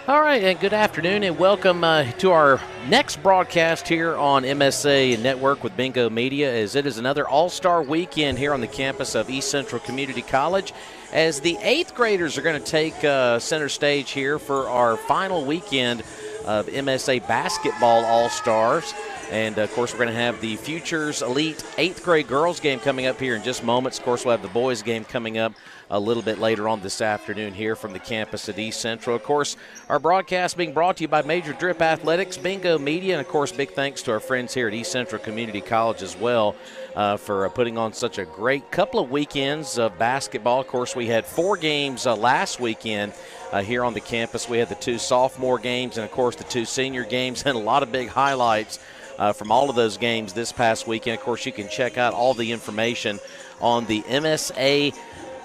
All right, and good afternoon, and welcome to our next broadcast here on MSA Network with Bingo Media, as it is another all-star weekend here on the campus of East Central Community College, as the 8th graders are going to take center stage here for our final weekend of MSA Basketball All-Stars. And, of course, we're going to have the Futures Elite 8th grade girls game coming up here in just moments. Of course, we'll have the boys game coming up a little bit later on this afternoon here from the campus at East Central. Of course, our broadcast being brought to you by Major Drip Athletics, Bingo Media, and, of course, big thanks to our friends here at East Central Community College as well for putting on such a great couple of weekends of basketball. Of course, we had 4 games last weekend here on the campus. We had the 2 sophomore games and, of course, the 2 senior games, and a lot of big highlights from all of those games this past weekend. Of course, you can check out all the information on the MSA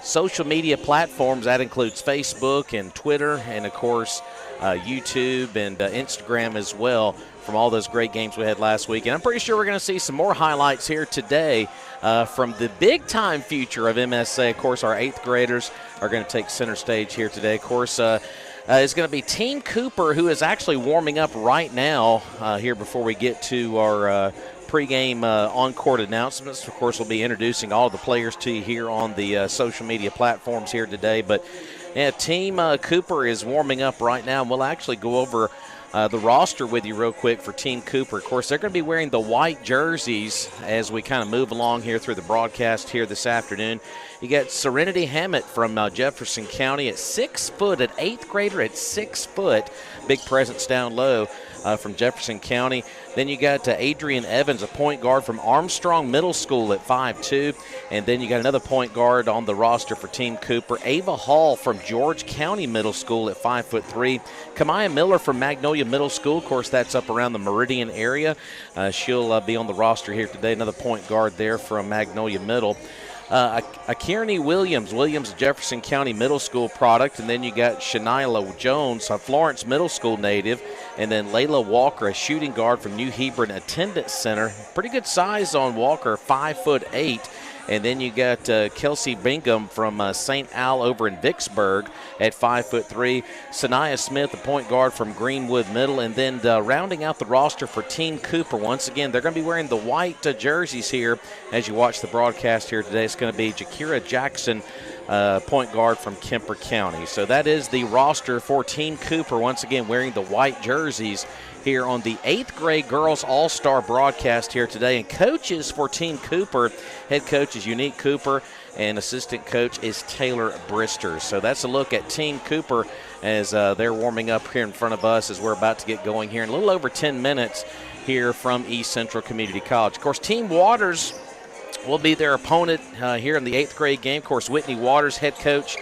social media platforms. That includes Facebook and Twitter and, of course, YouTube and Instagram as well, from all those great games we had last week. And I'm pretty sure we're going to see some more highlights here today from the big-time future of MSA. Of course, our 8th graders are going to take center stage here today. Of course, it's going to be Team Cooper, who is actually warming up right now here before we get to our pregame on-court announcements. Of course, we'll be introducing all the players to you here on the social media platforms here today. But, yeah, Team Cooper is warming up right now, and we'll actually go over the roster with you real quick for Team Cooper. Of course, they're going to be wearing the white jerseys as we kind of move along here through the broadcast here this afternoon. You got Serenity Hammett from Jefferson County at 6 foot, an 8th grader at 6 foot. Big presence down low from Jefferson County. Then you got Adrian Evans, a point guard from Armstrong Middle School at 5'2". And then you got another point guard on the roster for Team Cooper, Ava Hall from George County Middle School at 5'3". Kamaya Miller from Magnolia Middle School. Of course, that's up around the Meridian area. She'll be on the roster here today. Another point guard there from Magnolia Middle. Kearney Williams, Jefferson County Middle School product, and then you got Shanila Jones, a Florence Middle School native, and then Layla Walker, a shooting guard from New Hebron Attendance Center. Pretty good size on Walker, 5'8". And then you got Kelsey Bingham from St. Al over in Vicksburg at 5'3". Sanaya Smith, a point guard from Greenwood Middle. And then rounding out the roster for Team Cooper, once again, they're going to be wearing the white jerseys here as you watch the broadcast here today. It's going to be Jakira Jackson, point guard from Kemper County. So that is the roster for Team Cooper, once again wearing the white jerseys here on the 8th grade girls all-star broadcast here today. And coaches for Team Cooper, head coach is Unique Cooper, and assistant coach is Taylor Brister. So that's a look at Team Cooper as they're warming up here in front of us as we're about to get going here in a little over 10 minutes here from East Central Community College. Of course, Team Waters will be their opponent here in the 8th grade game. Of course, Whitney Waters, head coach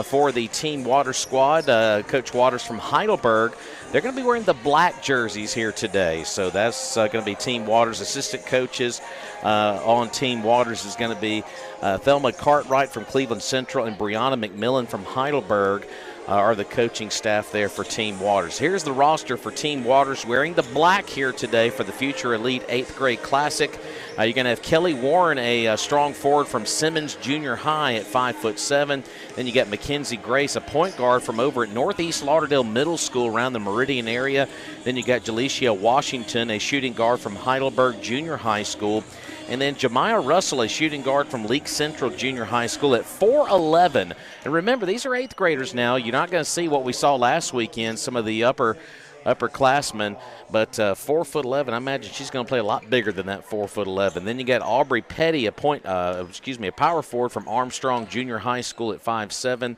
for the Team Waters squad. Coach Waters from Heidelberg. They're going to be wearing the black jerseys here today. So that's going to be Team Waters. Assistant coaches on Team Waters is going to be Thelma Cartwright from Cleveland Central and Brianna McMillan from Heidelberg. Are the coaching staff there for Team Waters. Here's the roster for Team Waters wearing the black here today for the Future Elite 8th grade Classic. You're going to have Kelly Warren, a strong forward from Simmons Junior High at 5'7". Then you got Mackenzie Grace, a point guard from over at Northeast Lauderdale Middle School around the Meridian area. Then you got Jalecia Washington, a shooting guard from Heidelberg Junior High School. And then Jemiah Russell, a shooting guard from Leake Central Junior High School at 4'11". And remember, these are 8th graders now. You're not going to see what we saw last weekend, some of the upperclassmen, but 4'11". I imagine she's going to play a lot bigger than that 4'11". Then you got Aubrey Petty, a power forward from Armstrong Junior High School at 5'7".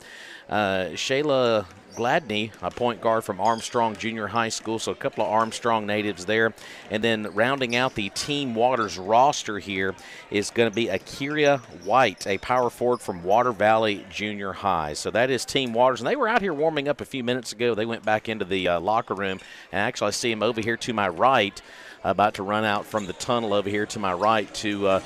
Shayla Gladney, a point guard from Armstrong Junior High School, so a couple of Armstrong natives there. And then rounding out the Team Waters roster here is going to be Akiria White, a power forward from Water Valley Junior High. So that is Team Waters. And they were out here warming up a few minutes ago. They went back into the locker room. And actually, I see them over here to my right, about to run out from the tunnel over here to my right to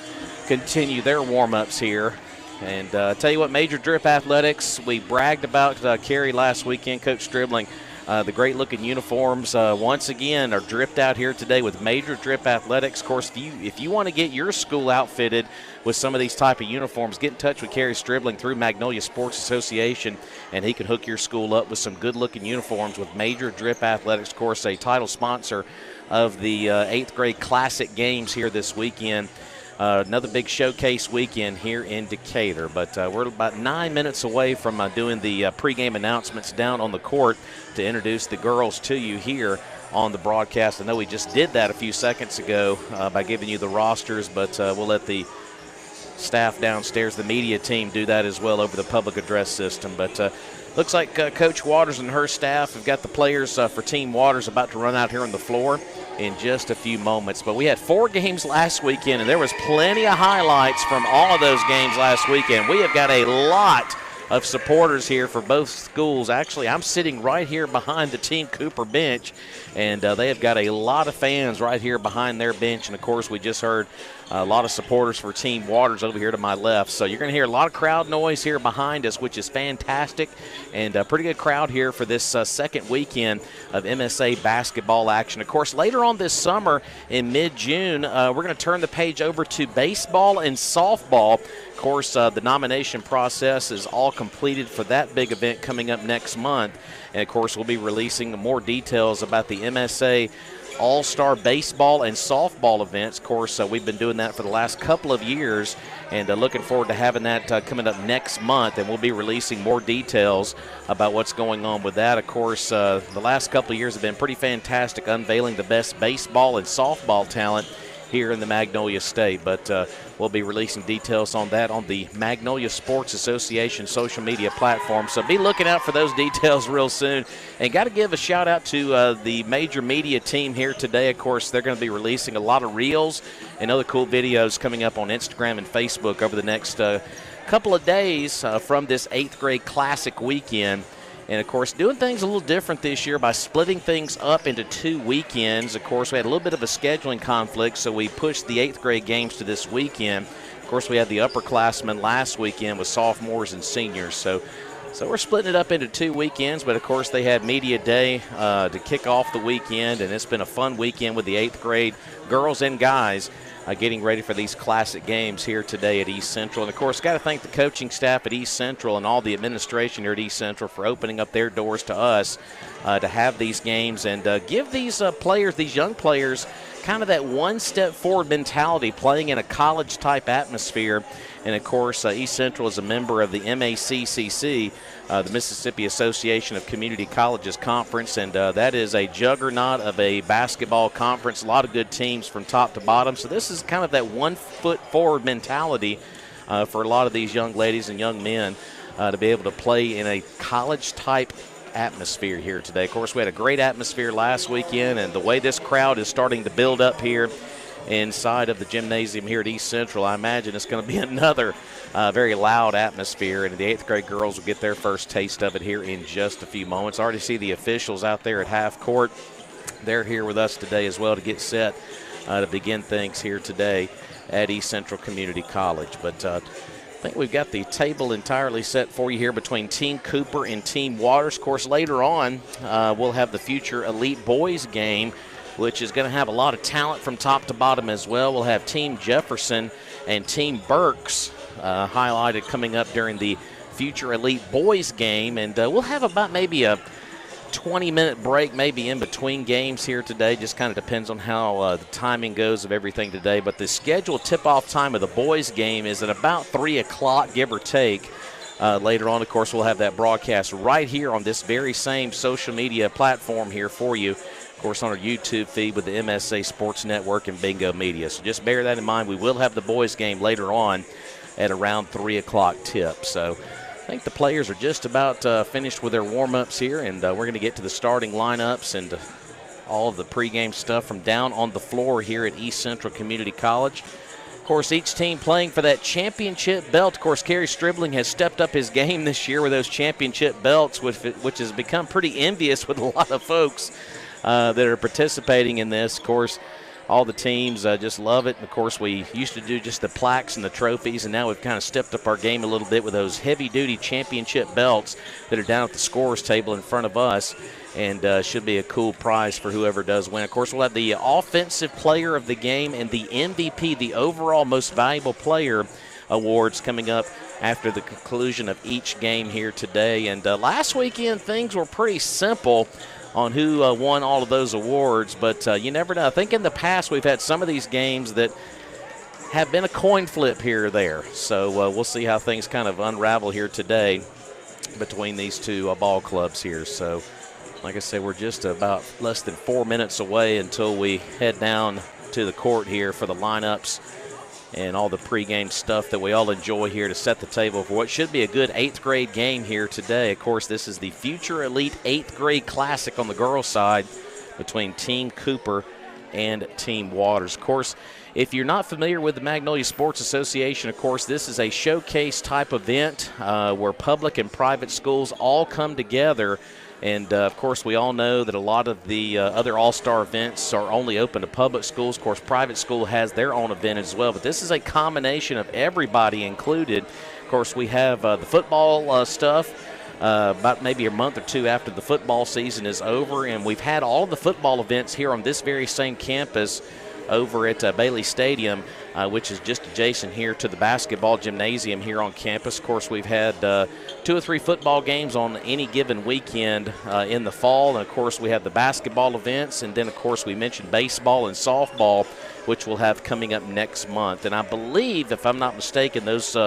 continue their warm-ups here. And tell you what, Major Drip Athletics, we bragged about Carrie last weekend. Coach Stribling The great-looking uniforms, once again, are dripped out here today with Major Drip Athletics. Of course, if you want to get your school outfitted with some of these type of uniforms, get in touch with Kerry Stribling through Magnolia Sports Association, and he can hook your school up with some good-looking uniforms with Major Drip Athletics. Of course, a title sponsor of the 8th grade Classic Games here this weekend. Another big showcase weekend here in Decatur. But we're about 9 minutes away from doing the pregame announcements down on the court to introduce the girls to you here on the broadcast. I know we just did that a few seconds ago by giving you the rosters, but we'll let the staff downstairs, the media team, do that as well over the public address system. But looks like Coach Waters and her staff have got the players for Team Waters about to run out here on the floor in just a few moments. But we had 4 games last weekend, and there was plenty of highlights from all of those games last weekend. We have got a lot of supporters here for both schools. Actually, I'm sitting right here behind the Team Cooper bench, and they have got a lot of fans right here behind their bench. And, of course, we just heard a lot of supporters for Team Waters over here to my left. So you're going to hear a lot of crowd noise here behind us, which is fantastic, and a pretty good crowd here for this second weekend of MSA basketball action. Of course, later on this summer in mid-June, we're going to turn the page over to baseball and softball. Of course, the nomination process is all completed for that big event coming up next month. And, of course, we'll be releasing more details about the MSA All-Star Baseball and Softball events. Of course, we've been doing that for the last couple of years, and looking forward to having that coming up next month, and we'll be releasing more details about what's going on with that. Of course, the last couple of years have been pretty fantastic, unveiling the best baseball and softball talent here in the Magnolia State. But we'll be releasing details on that on the Magnolia Sports Association social media platform. So be looking out for those details real soon. And got to give a shout out to the major media team here today. Of course, they're going to be releasing a lot of reels and other cool videos coming up on Instagram and Facebook over the next couple of days from this 8th grade Classic weekend. And, of course, doing things a little different this year by splitting things up into 2 weekends. Of course, we had a little bit of a scheduling conflict, so we pushed the 8th grade games to this weekend. Of course, we had the upperclassmen last weekend with sophomores and seniors. So we're splitting it up into 2 weekends, but, of course, they had Media Day to kick off the weekend, and it's been a fun weekend with the 8th grade girls and guys getting ready for these Classic games here today at East Central. And, of course, got to thank the coaching staff at East Central and all the administration here at East Central for opening up their doors to us to have these games and give these players, these young players, kind of that one step forward mentality, playing in a college-type atmosphere. And, of course, East Central is a member of the MACCC, the Mississippi Association of Community Colleges Conference, and that is a juggernaut of a basketball conference, a lot of good teams from top to bottom. So this is kind of that one-foot-forward mentality for a lot of these young ladies and young men to be able to play in a college-type atmosphere here today. Of course, we had a great atmosphere last weekend, and the way this crowd is starting to build up here inside of the gymnasium here at East Central, I imagine it's going to be another very loud atmosphere, and the 8th grade girls will get their first taste of it here in just a few moments. I already see the officials out there at half court. They're here with us today as well to get set to begin things here today at East Central Community College. But I think we've got the table entirely set for you here between Team Cooper and Team Waters. Of course, later on, we'll have the future Elite Boys game, which is going to have a lot of talent from top to bottom as well. We'll have Team Jefferson and Team Berks highlighted coming up during the future Elite Boys game. And we'll have about maybe a 20-minute break maybe in between games here today. Just kind of depends on how the timing goes of everything today. But the scheduled tip-off time of the boys game is at about 3 o'clock, give or take. Later on, of course, we'll have that broadcast right here on this very same social media platform here for you. Of course, on our YouTube feed with the MSA Sports Network and Bingo Media. So just bear that in mind. We will have the boys game later on at around 3 o'clock tip. So I think the players are just about finished with their warm-ups here, and we're going to get to the starting lineups and all of the pregame stuff from down on the floor here at East Central Community College. Of course, each team playing for that championship belt. Of course, Kerry Stribling has stepped up his game this year with those championship belts, which has become pretty envious with a lot of folks that are participating in this. Of course, all the teams just love it. And, of course, we used to do just the plaques and the trophies, and now we've kind of stepped up our game a little bit with those heavy-duty championship belts that are down at the scorer's table in front of us. and should be a cool prize for whoever does win. Of course, we'll have the Offensive Player of the Game and the MVP, the overall Most Valuable Player awards coming up after the conclusion of each game here today. And last weekend, things were pretty simple on who won all of those awards, but you never know. I think in the past we've had some of these games that have been a coin flip here or there. So we'll see how things kind of unravel here today between these two ball clubs here. So like I said, we're just about less than 4 minutes away until we head down to the court here for the lineups and all the pregame stuff that we all enjoy here to set the table for what should be a good 8th grade game here today. Of course, this is the Future Elite 8th grade classic on the girls' side between Team Cooper and Team Waters. Of course, if you're not familiar with the Magnolia Sports Association, of course, this is a showcase type event where public and private schools all come together. And, of course, we all know that a lot of the other all-star events are only open to public schools. Of course, private school has their own event as well. But this is a combination of everybody included. Of course, we have the football stuff about maybe a month or two after the football season is over. And we've had all of the football events here on this very same campus over at Bailey Stadium, which is just adjacent here to the basketball gymnasium here on campus. Of course, we've had 2 or 3 football games on any given weekend in the fall. And, of course, we have the basketball events. And then, of course, we mentioned baseball and softball, which we'll have coming up next month. And I believe, if I'm not mistaken, those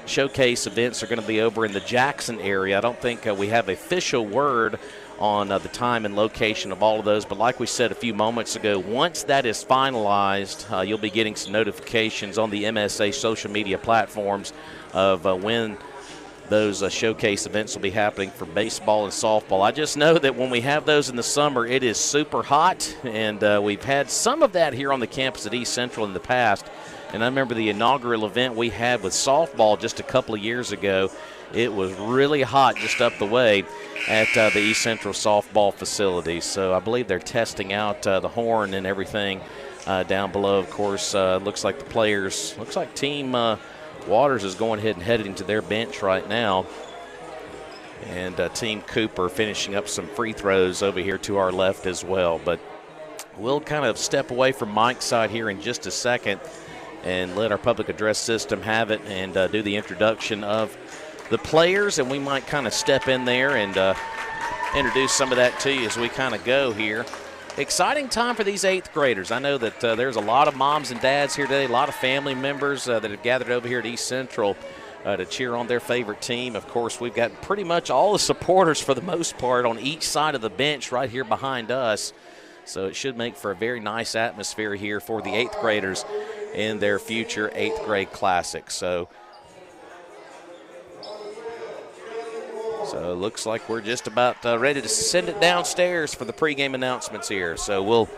showcase events are going to be over in the Jackson area. I don't think we have official word on the time and location of all of those. But like we said a few moments ago, once that is finalized, you'll be getting some notifications on the MSA social media platforms of when those showcase events will be happening for baseball and softball. I just know that when we have those in the summer, it is super hot, and we've had some of that here on the campus at East Central in the past. And I remember the inaugural event we had with softball just a couple of years ago. It was really hot just up the way at the East Central softball facility. So I believe they're testing out the horn and everything down below. Of course, looks like the players, looks like Team Waters is going ahead and heading to their bench right now. And Team Cooper finishing up some free throws over here to our left as well. But we'll kind of step away from Mike's side here in just a second and let our public address system have it and do the introduction of the players, and we might kind of step in there and introduce some of that to you as we kind of go here. Exciting time for these 8th graders. I know that there's a lot of moms and dads here today, a lot of family members that have gathered over here at East Central to cheer on their favorite team. Of course, we've got pretty much all the supporters for the most part on each side of the bench right here behind us. So it should make for a very nice atmosphere here for the 8th graders in their future 8th grade classic. So it looks like we're just about ready to send it downstairs for the pregame announcements here. So we'll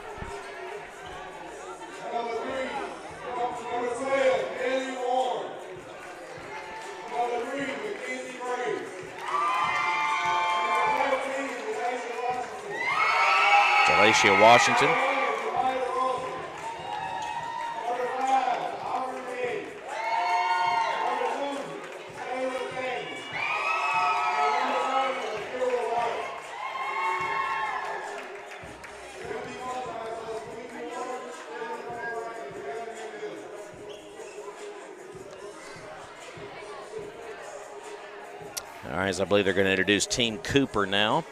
Alicia Washington. All right, as I believe they're going to introduce Team Cooper now.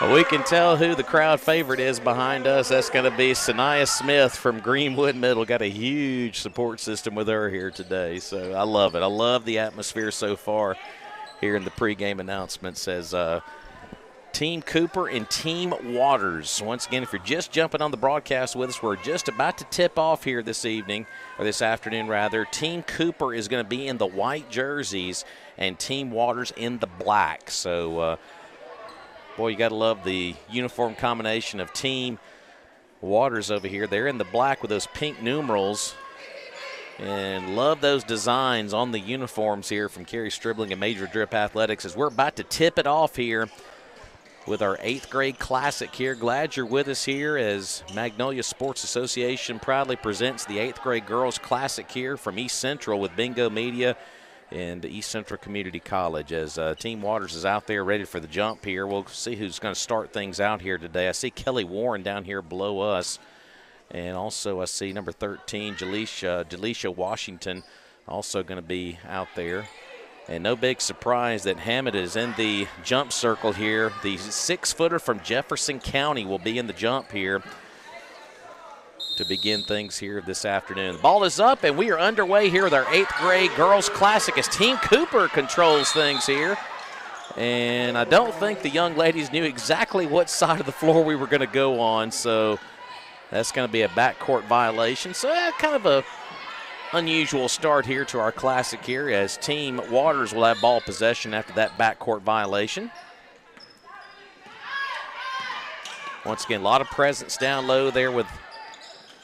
Well, we can tell who the crowd favorite is behind us. That's going to be Sanaya Smith from Greenwood Middle. Got a huge support system with her here today, so I love it. I love the atmosphere so far here in the pregame announcements as Team Cooper and Team Waters. Once again, if you're just jumping on the broadcast with us, we're just about to tip off here this evening, or this afternoon rather. Team Cooper is going to be in the white jerseys and Team Waters in the black. So, boy, you got to love the uniform combination of Team Waters over here. They're in the black with those pink numerals. And love those designs on the uniforms here from Kerry Stribling and Major Drip Athletics as we're about to tip it off here with our 8th grade classic here. Glad you're with us here as Magnolia Sports Association proudly presents the 8th grade girls classic here from East Central with Bingo Media and East Central Community College. As Team Waters is out there ready for the jump here, we'll see who's going to start things out here today. I see Kelly Warren down here below us, and also I see number 13, Delisha Washington, also going to be out there. And no big surprise that Hammett is in the jump circle here. The 6-footer from Jefferson County will be in the jump here to begin things here this afternoon. The ball is up, and we are underway here with our 8th grade girls classic as Team Cooper controls things here. And I don't think the young ladies knew exactly what side of the floor we were going to go on, so that's going to be a backcourt violation. So kind of a unusual start here to our classic here as Team Waters will have ball possession after that backcourt violation. Once again, a lot of presence down low there with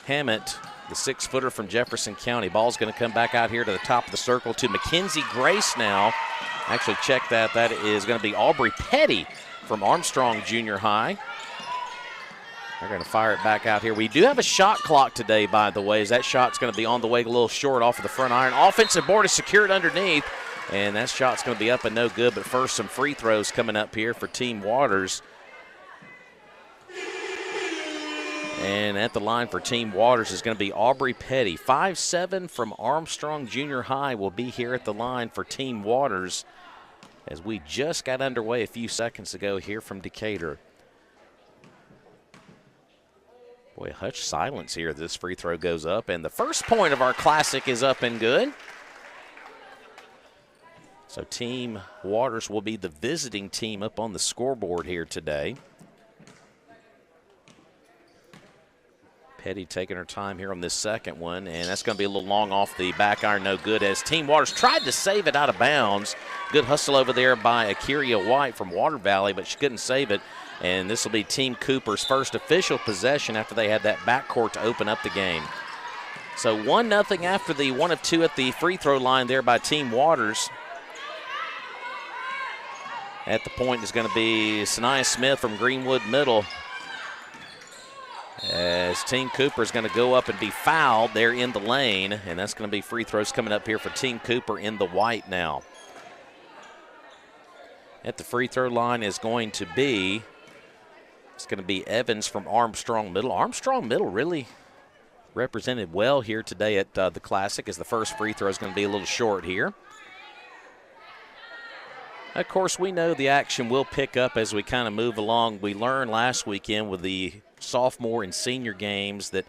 Hammett, the 6-footer from Jefferson County. Ball's going to come back out here to the top of the circle to Mackenzie Grace now. Actually, check that. That is going to be Aubrey Petty from Armstrong Junior High. They're going to fire it back out here. We do have a shot clock today, by the way, as that shot's going to be on the way a little short off of the front iron. Offensive board is secured underneath, and that shot's going to be up and no good. But first, some free throws coming up here for Team Waters. And at the line for Team Waters is going to be Aubrey Petty. 5'7" from Armstrong Junior High will be here at the line for Team Waters as we just got underway a few seconds ago here from Decatur. Boy, hush silence here. This free throw goes up, and the first point of our classic is up and good. So Team Waters will be the visiting team up on the scoreboard here today. Petty taking her time here on this second one, and that's going to be a little long off the back iron, no good, as Team Waters tried to save it out of bounds. Good hustle over there by Akiria White from Water Valley, but she couldn't save it. And this will be Team Cooper's first official possession after they had that backcourt to open up the game. So 1-0 after the 1 of 2 at the free throw line there by Team Waters. At the point is going to be Sanaya Smith from Greenwood Middle, as Team Cooper is going to go up and be fouled there in the lane, and that's going to be free throws coming up here for Team Cooper in the white now. At the free throw line is going to be, it's going to be Evans from Armstrong Middle. Armstrong Middle really represented well here today at the Classic, as the first free throw is going to be a little short here. Of course, we know the action will pick up as we kind of move along. We learned last weekend with the sophomore and senior games that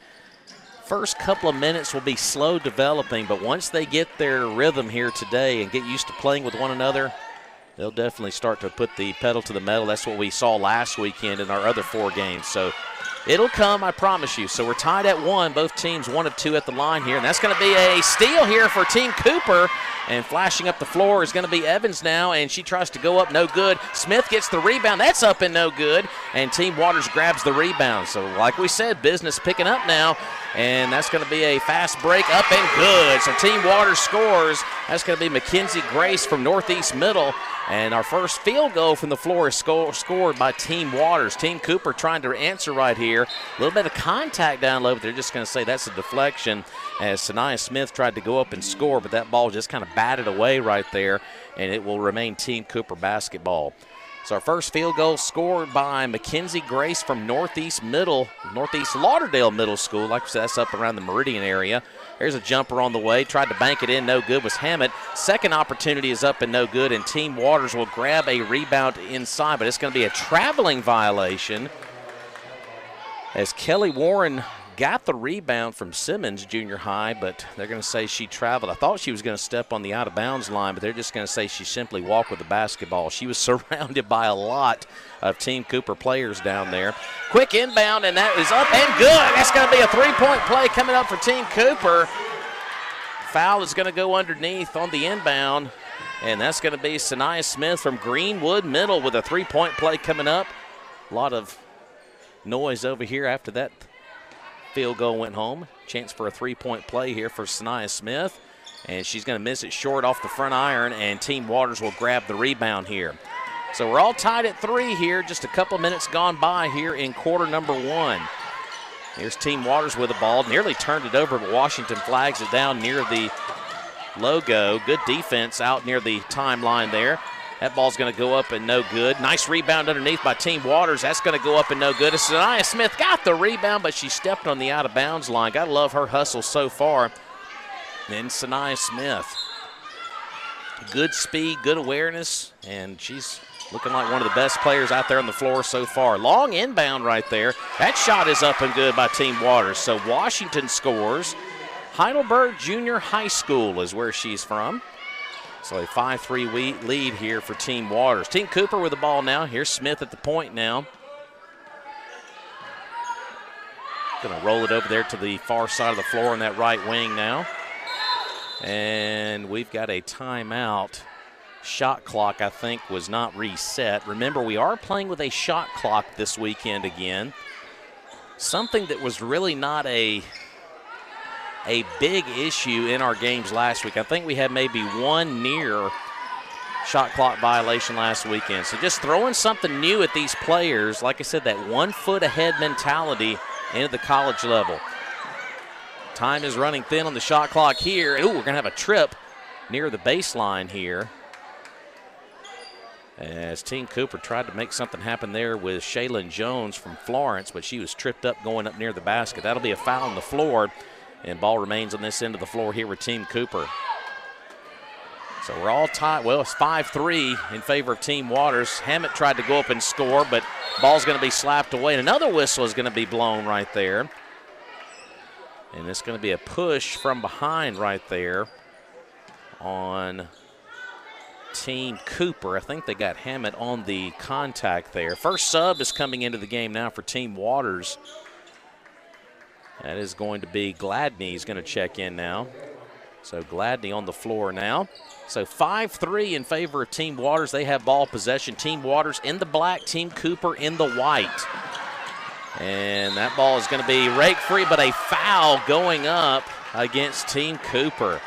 first couple of minutes will be slow developing, but once they get their rhythm here today and get used to playing with one another, they'll definitely start to put the pedal to the metal. That's what we saw last weekend in our other 4 games. So it'll come, I promise you. So we're tied at 1. Both teams 1 of 2 at the line here. And that's going to be a steal here for Team Cooper. And flashing up the floor is going to be Evans now, and she tries to go up, no good. Smith gets the rebound. That's up and no good. And Team Waters grabs the rebound. So like we said, business picking up now. And that's going to be a fast break, up and good. So Team Waters scores. That's going to be Mackenzie Grace from Northeast Middle. And our first field goal from the floor is scored by Team Waters. Team Cooper trying to answer right here. A little bit of contact down low, but they're just going to say that's a deflection, as Sanaya Smith tried to go up and score, but that ball just kind of batted away right there, and it will remain Team Cooper basketball. So our first field goal scored by Mackenzie Grace from Northeast Lauderdale Middle School. Like I said, that's up around the Meridian area. There's a jumper on the way. Tried to bank it in, no good, was Hammett. Second opportunity is up and no good, and Team Waters will grab a rebound inside, but it's going to be a traveling violation, as Kelly Warren got the rebound from Simmons Junior High, but they're going to say she traveled. I thought she was going to step on the out-of-bounds line, but they're just going to say she simply walked with the basketball. She was surrounded by a lot of Team Cooper players down there. Quick inbound, and that is up and good. That's going to be a three-point play coming up for Team Cooper. Foul is going to go underneath on the inbound, and that's going to be Sanaya Smith from Greenwood Middle with a three-point play coming up. A lot of noise over here after that field goal went home. Chance for a three-point play here for Sanaya Smith, and she's going to miss it short off the front iron, and Team Waters will grab the rebound here. So we're all tied at 3 here, just a couple minutes gone by here in quarter number 1. Here's Team Waters with the ball, nearly turned it over, but Washington flags it down near the logo. Good defense out near the timeline there. That ball's going to go up and no good. Nice rebound underneath by Team Waters. That's going to go up and no good. Sanaya Smith got the rebound, but she stepped on the out-of-bounds line. Got to love her hustle so far. Then Sanaya Smith. Good speed, good awareness, and she's looking like one of the best players out there on the floor so far. Long inbound right there. That shot is up and good by Team Waters. So Washington scores. Heidelberg Junior High School is where she's from. So a 5-3 lead here for Team Waters. Team Cooper with the ball now. Here's Smith at the point now. Going to roll it over there to the far side of the floor on that right wing now. And we've got a timeout. Shot clock, I think, was not reset. Remember, we are playing with a shot clock this weekend again. Something that was really not a big issue in our games last week. I think we had maybe one near shot clock violation last weekend. So just throwing something new at these players, like I said, that 1 foot ahead mentality into the college level. Time is running thin on the shot clock here. Ooh, we're going to have a trip near the baseline here, as Team Cooper tried to make something happen there with Shaylin Jones from Florence, but she was tripped up going up near the basket. That'll be a foul on the floor, and ball remains on this end of the floor here with Team Cooper. So we're all tied. Well, it's 5-3 in favor of Team Waters. Hammett tried to go up and score, but ball's going to be slapped away, and another whistle is going to be blown right there. And it's going to be a push from behind right there on Team Cooper. I think they got Hammett on the contact there. First sub is coming into the game now for Team Waters. That is going to be Gladney. He's going to check in now. So Gladney on the floor now. So 5-3 in favor of Team Waters. They have ball possession. Team Waters in the black, Team Cooper in the white. And that ball is going to be raked free, but a foul going up against Team Cooper.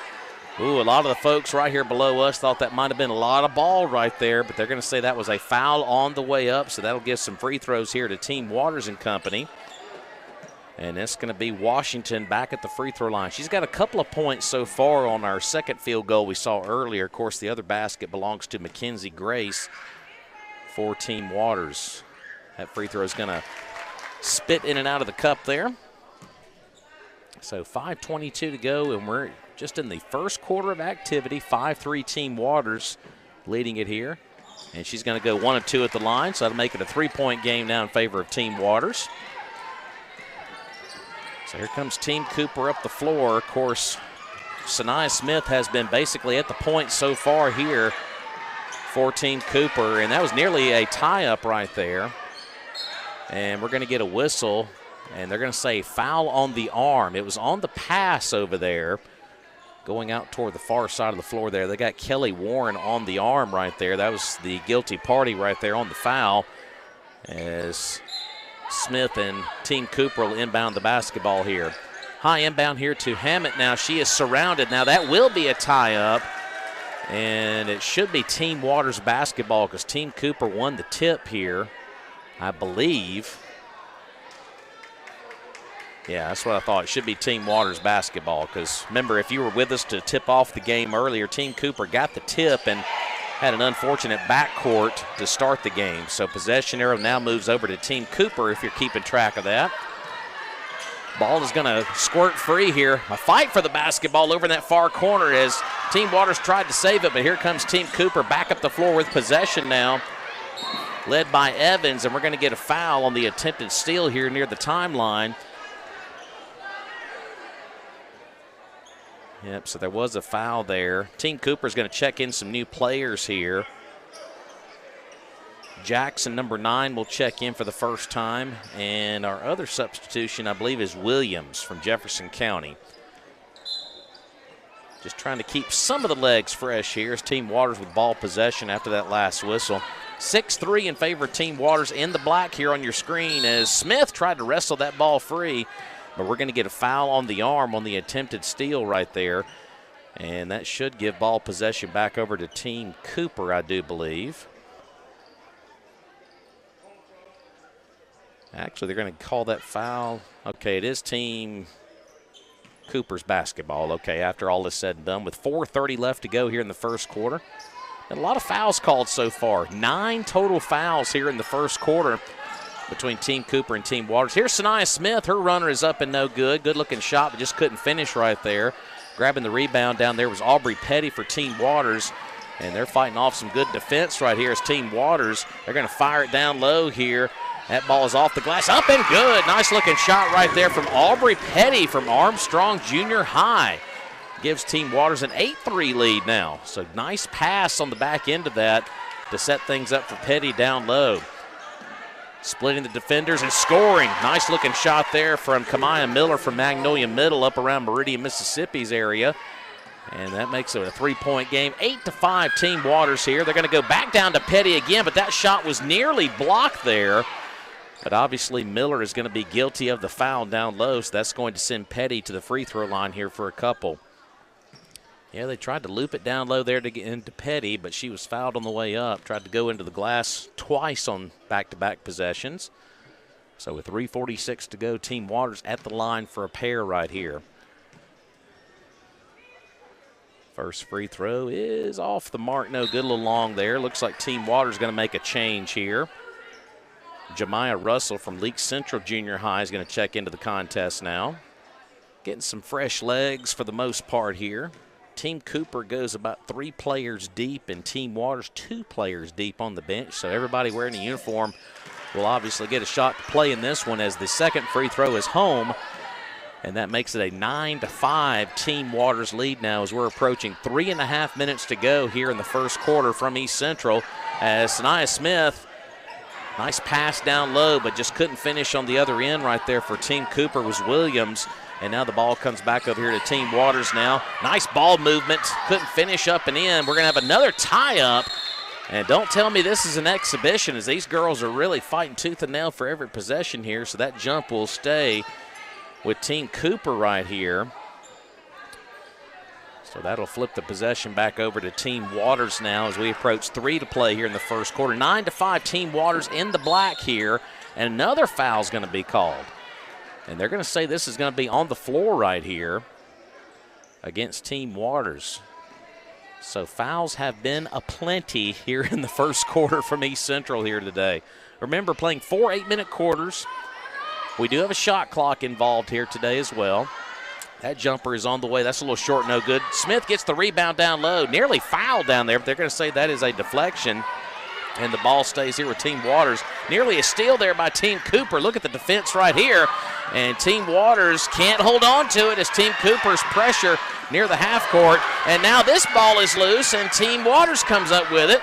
Ooh, a lot of the folks right here below us thought that might have been a lot of ball right there, but they're going to say that was a foul on the way up, so that'll give some free throws here to Team Waters and company. And that's going to be Washington back at the free throw line. She's got a couple of points so far on our second field goal we saw earlier. Of course, the other basket belongs to Mackenzie Grace for Team Waters. That free throw is going to spit in and out of the cup there. So 5:22 to go, and we're just in the first quarter of activity. 5-3 Team Waters leading it here. And she's going to go 1 of 2 at the line, so that'll make it a 3-point game now in favor of Team Waters. So here comes Team Cooper up the floor. Of course, Sanaya Smith has been basically at the point so far here for Team Cooper, and that was nearly a tie-up right there. And we're going to get a whistle, and they're going to say foul on the arm. It was on the pass over there, going out toward the far side of the floor there. They got Kelly Warren on the arm right there. That was the guilty party right there on the foul, as Smith and Team Cooper will inbound the basketball here. High inbound here to Hammett now. She is surrounded. Now that will be a tie-up, and it should be Team Waters basketball because Team Cooper won the tip here, I believe. Yeah, that's what I thought. It should be Team Waters basketball because, remember, if you were with us to tip off the game earlier, Team Cooper got the tip and had an unfortunate backcourt to start the game. So possession arrow now moves over to Team Cooper if you're keeping track of that. Ball is going to squirt free here. A fight for the basketball over in that far corner as Team Waters tried to save it, but here comes Team Cooper back up the floor with possession now, led by Evans, and we're going to get a foul on the attempted steal here near the timeline. Yep, so there was a foul there. Team Cooper's going to check in some new players here. Jackson, number 9, will check in for the first time. And our other substitution, I believe, is Williams from Jefferson County. Just trying to keep some of the legs fresh here as Team Waters with ball possession after that last whistle. 6-3 in favor of Team Waters in the black here on your screen as Smith tried to wrestle that ball free. But we're going to get a foul on the arm on the attempted steal right there. And that should give ball possession back over to Team Cooper, I do believe. Actually, they're going to call that foul. Okay, it is Team Cooper's basketball. Okay, after all is said and done, with 4:30 left to go here in the first quarter. And a lot of fouls called so far. 9 total fouls here in the first quarter between Team Cooper and Team Waters. Here's Sanaya Smith. Her runner is up and no good. Good-looking shot, but just couldn't finish right there. Grabbing the rebound down there was Aubrey Petty for Team Waters. And they're fighting off some good defense right here as Team Waters. They're going to fire it down low here. That ball is off the glass, up and good. Nice-looking shot right there from Aubrey Petty from Armstrong Junior High. Gives Team Waters an 8-3 lead now. So nice pass on the back end of that to set things up for Petty down low. Splitting the defenders and scoring. Nice-looking shot there from Kamaya Miller from Magnolia Middle up around Meridian, Mississippi's area. And that makes it a 3-point game. 8-5 Team Waters here. They're going to go back down to Petty again, but that shot was nearly blocked there. But obviously Miller is going to be guilty of the foul down low, so that's going to send Petty to the free throw line here for a couple. Yeah, they tried to loop it down low there to get into Petty, but she was fouled on the way up. Tried to go into the glass twice on back-to-back possessions. So with 3:46 to go, Team Waters at the line for a pair right here. First free throw is off the mark. No good, a little long there. Looks like Team Waters going to make a change here. Jemiah Russell from Leake Central Junior High is going to check into the contest now. Getting some fresh legs for the most part here. Team Cooper goes about 3 players deep, and Team Waters 2 players deep on the bench. So everybody wearing a uniform will obviously get a shot to play in this one as the second free throw is home. And that makes it a 9-5 Team Waters lead now as we're approaching 3.5 minutes to go here in the first quarter from East Central. As Sanaya Smith, nice pass down low, but just couldn't finish on the other end right there for Team Cooper was Williams. And now the ball comes back over here to Team Waters now. Nice ball movement. Couldn't finish up and in. We're going to have another tie-up. And don't tell me this is an exhibition, as these girls are really fighting tooth and nail for every possession here. So that jump will stay with Team Cooper right here. So that'll flip the possession back over to Team Waters now as we approach 3 to play here in the first quarter. 9-5 Team Waters in the black here. And another foul is going to be called. And they're going to say this is going to be on the floor right here against Team Waters. So fouls have been aplenty here in the first quarter from East Central here today. Remember, playing 4 8-minute quarters. We do have a shot clock involved here today as well. That jumper is on the way. That's a little short, no good. Smith gets the rebound down low. Nearly fouled down there, but they're going to say that is a deflection. And the ball stays here with Team Waters. Nearly a steal there by Team Cooper. Look at the defense right here. And Team Waters can't hold on to it as Team Cooper's pressure near the half court. And now this ball is loose, and Team Waters comes up with it.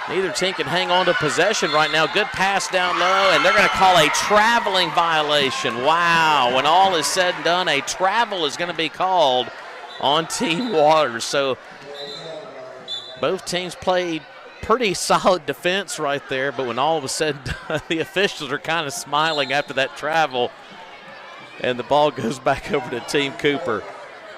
Neither team can hang on to possession right now. Good pass down low, and they're going to call a traveling violation. Wow, when all is said and done, a travel is going to be called on Team Waters. So both teams played pretty solid defense right there, but when all was said and done, the officials are kind of smiling after that travel, and the ball goes back over to Team Cooper.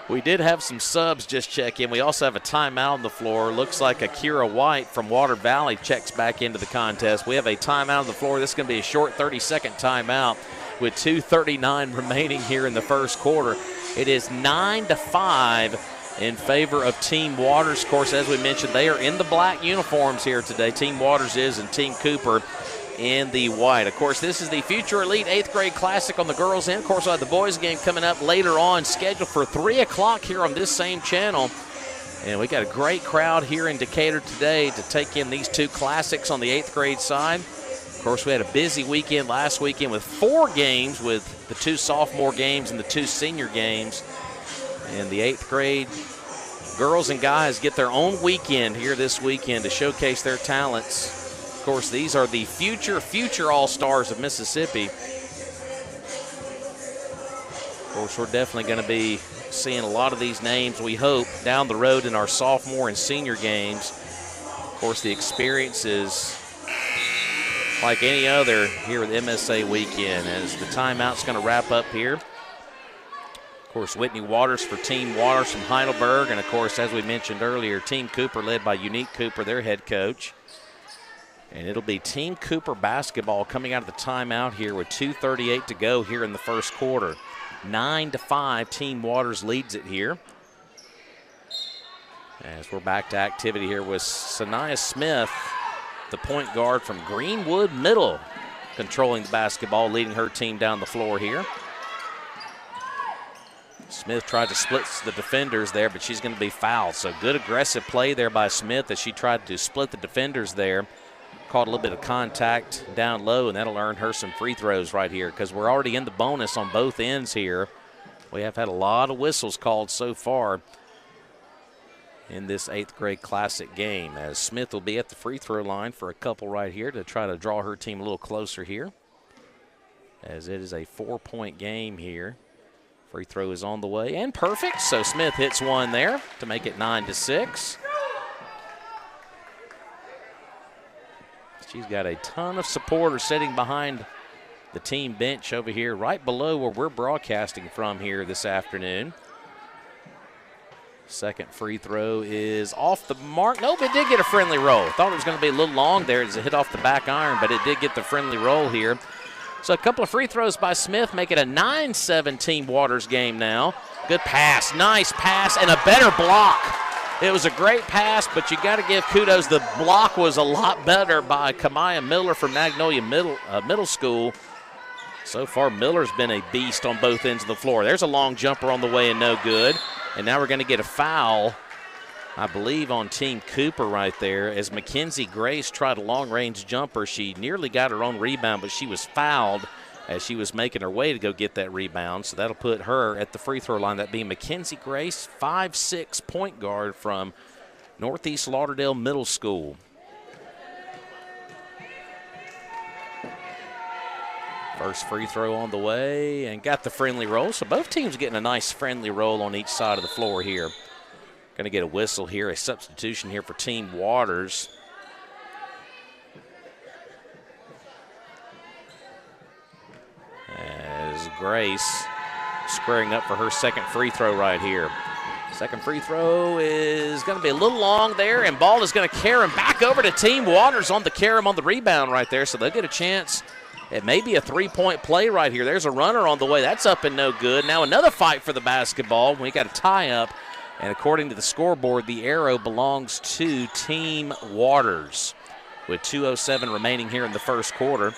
We did have some subs just check in. We also have a timeout on the floor. Looks like Akira White from Water Valley checks back into the contest. We have a timeout on the floor. This is going to be a short 30-second timeout with 2:39 remaining here in the first quarter. It is 9-5 in favor of Team Waters. Of course, as we mentioned, they are in the black uniforms here today. Team Waters is, and Team Cooper in the white. Of course, this is the Future Elite 8th grade classic on the girls' end. Of course, we'll have the boys' game coming up later on, scheduled for 3 o'clock here on this same channel. And we got a great crowd here in Decatur today to take in these 2 classics on the 8th grade side. Of course, we had a busy weekend last weekend with 4 games, with the 2 sophomore games and the 2 senior games. And the 8th grade girls and guys get their own weekend here this weekend to showcase their talents. Of course, these are the future All-Stars of Mississippi. Of course, we're definitely going to be seeing a lot of these names, we hope, down the road in our sophomore and senior games. Of course, the experience is like any other here at the MSA weekend as the timeout's going to wrap up here. Of course, Whitney Waters for Team Waters from Heidelberg. And, of course, as we mentioned earlier, Team Cooper led by Unique Cooper, their head coach. And it'll be Team Cooper basketball coming out of the timeout here with 2:38 to go here in the first quarter. 9-5, Team Waters leads it here. As we're back to activity here with Sanaya Smith, the point guard from Greenwood Middle, controlling the basketball, leading her team down the floor here. Smith tried to split the defenders there, but she's going to be fouled. So good aggressive play there by Smith as she tried to split the defenders there. Caught a little bit of contact down low, and that'll earn her some free throws right here because we're already in the bonus on both ends here. We have had a lot of whistles called so far in this 8th grade classic game, as Smith will be at the free throw line for a couple right here to try to draw her team a little closer here, as it is a 4-point game here. Free throw is on the way and perfect, so Smith hits one there to make it 9-6. She's got a ton of supporters sitting behind the team bench over here right below where we're broadcasting from here this afternoon. Second free throw is off the mark. Nope, it did get a friendly roll. Thought it was going to be a little long there as it hit off the back iron, but it did get the friendly roll here. So a couple of free throws by Smith make it a 9-7 Team Waters game now. Good pass, nice pass, and a better block. It was a great pass, but you got to give kudos. The block was a lot better by Kamaya Miller from Magnolia Middle School. So far, Miller's been a beast on both ends of the floor. There's a long jumper on the way and no good. And now we're going to get a foul, I believe, on Team Cooper right there. As Mackenzie Grace tried a long-range jumper, she nearly got her own rebound, but she was fouled as she was making her way to go get that rebound. So that'll put her at the free throw line. That being Mackenzie Grace, 5'6" point guard from Northeast Lauderdale Middle School. First free throw on the way and got the friendly roll. So both teams getting a nice friendly roll on each side of the floor here. Going to get a whistle here, a substitution here for Team Waters. As Grace squaring up for her second free throw right here. Second free throw is going to be a little long there, and ball is going to carry him back over to Team Waters on the carry him on the rebound right there. So they'll get a chance. It may be a three-point play right here. There's a runner on the way. That's up and no good. Now another fight for the basketball. We got a tie-up, and according to the scoreboard, the arrow belongs to Team Waters with 2:07 remaining here in the first quarter.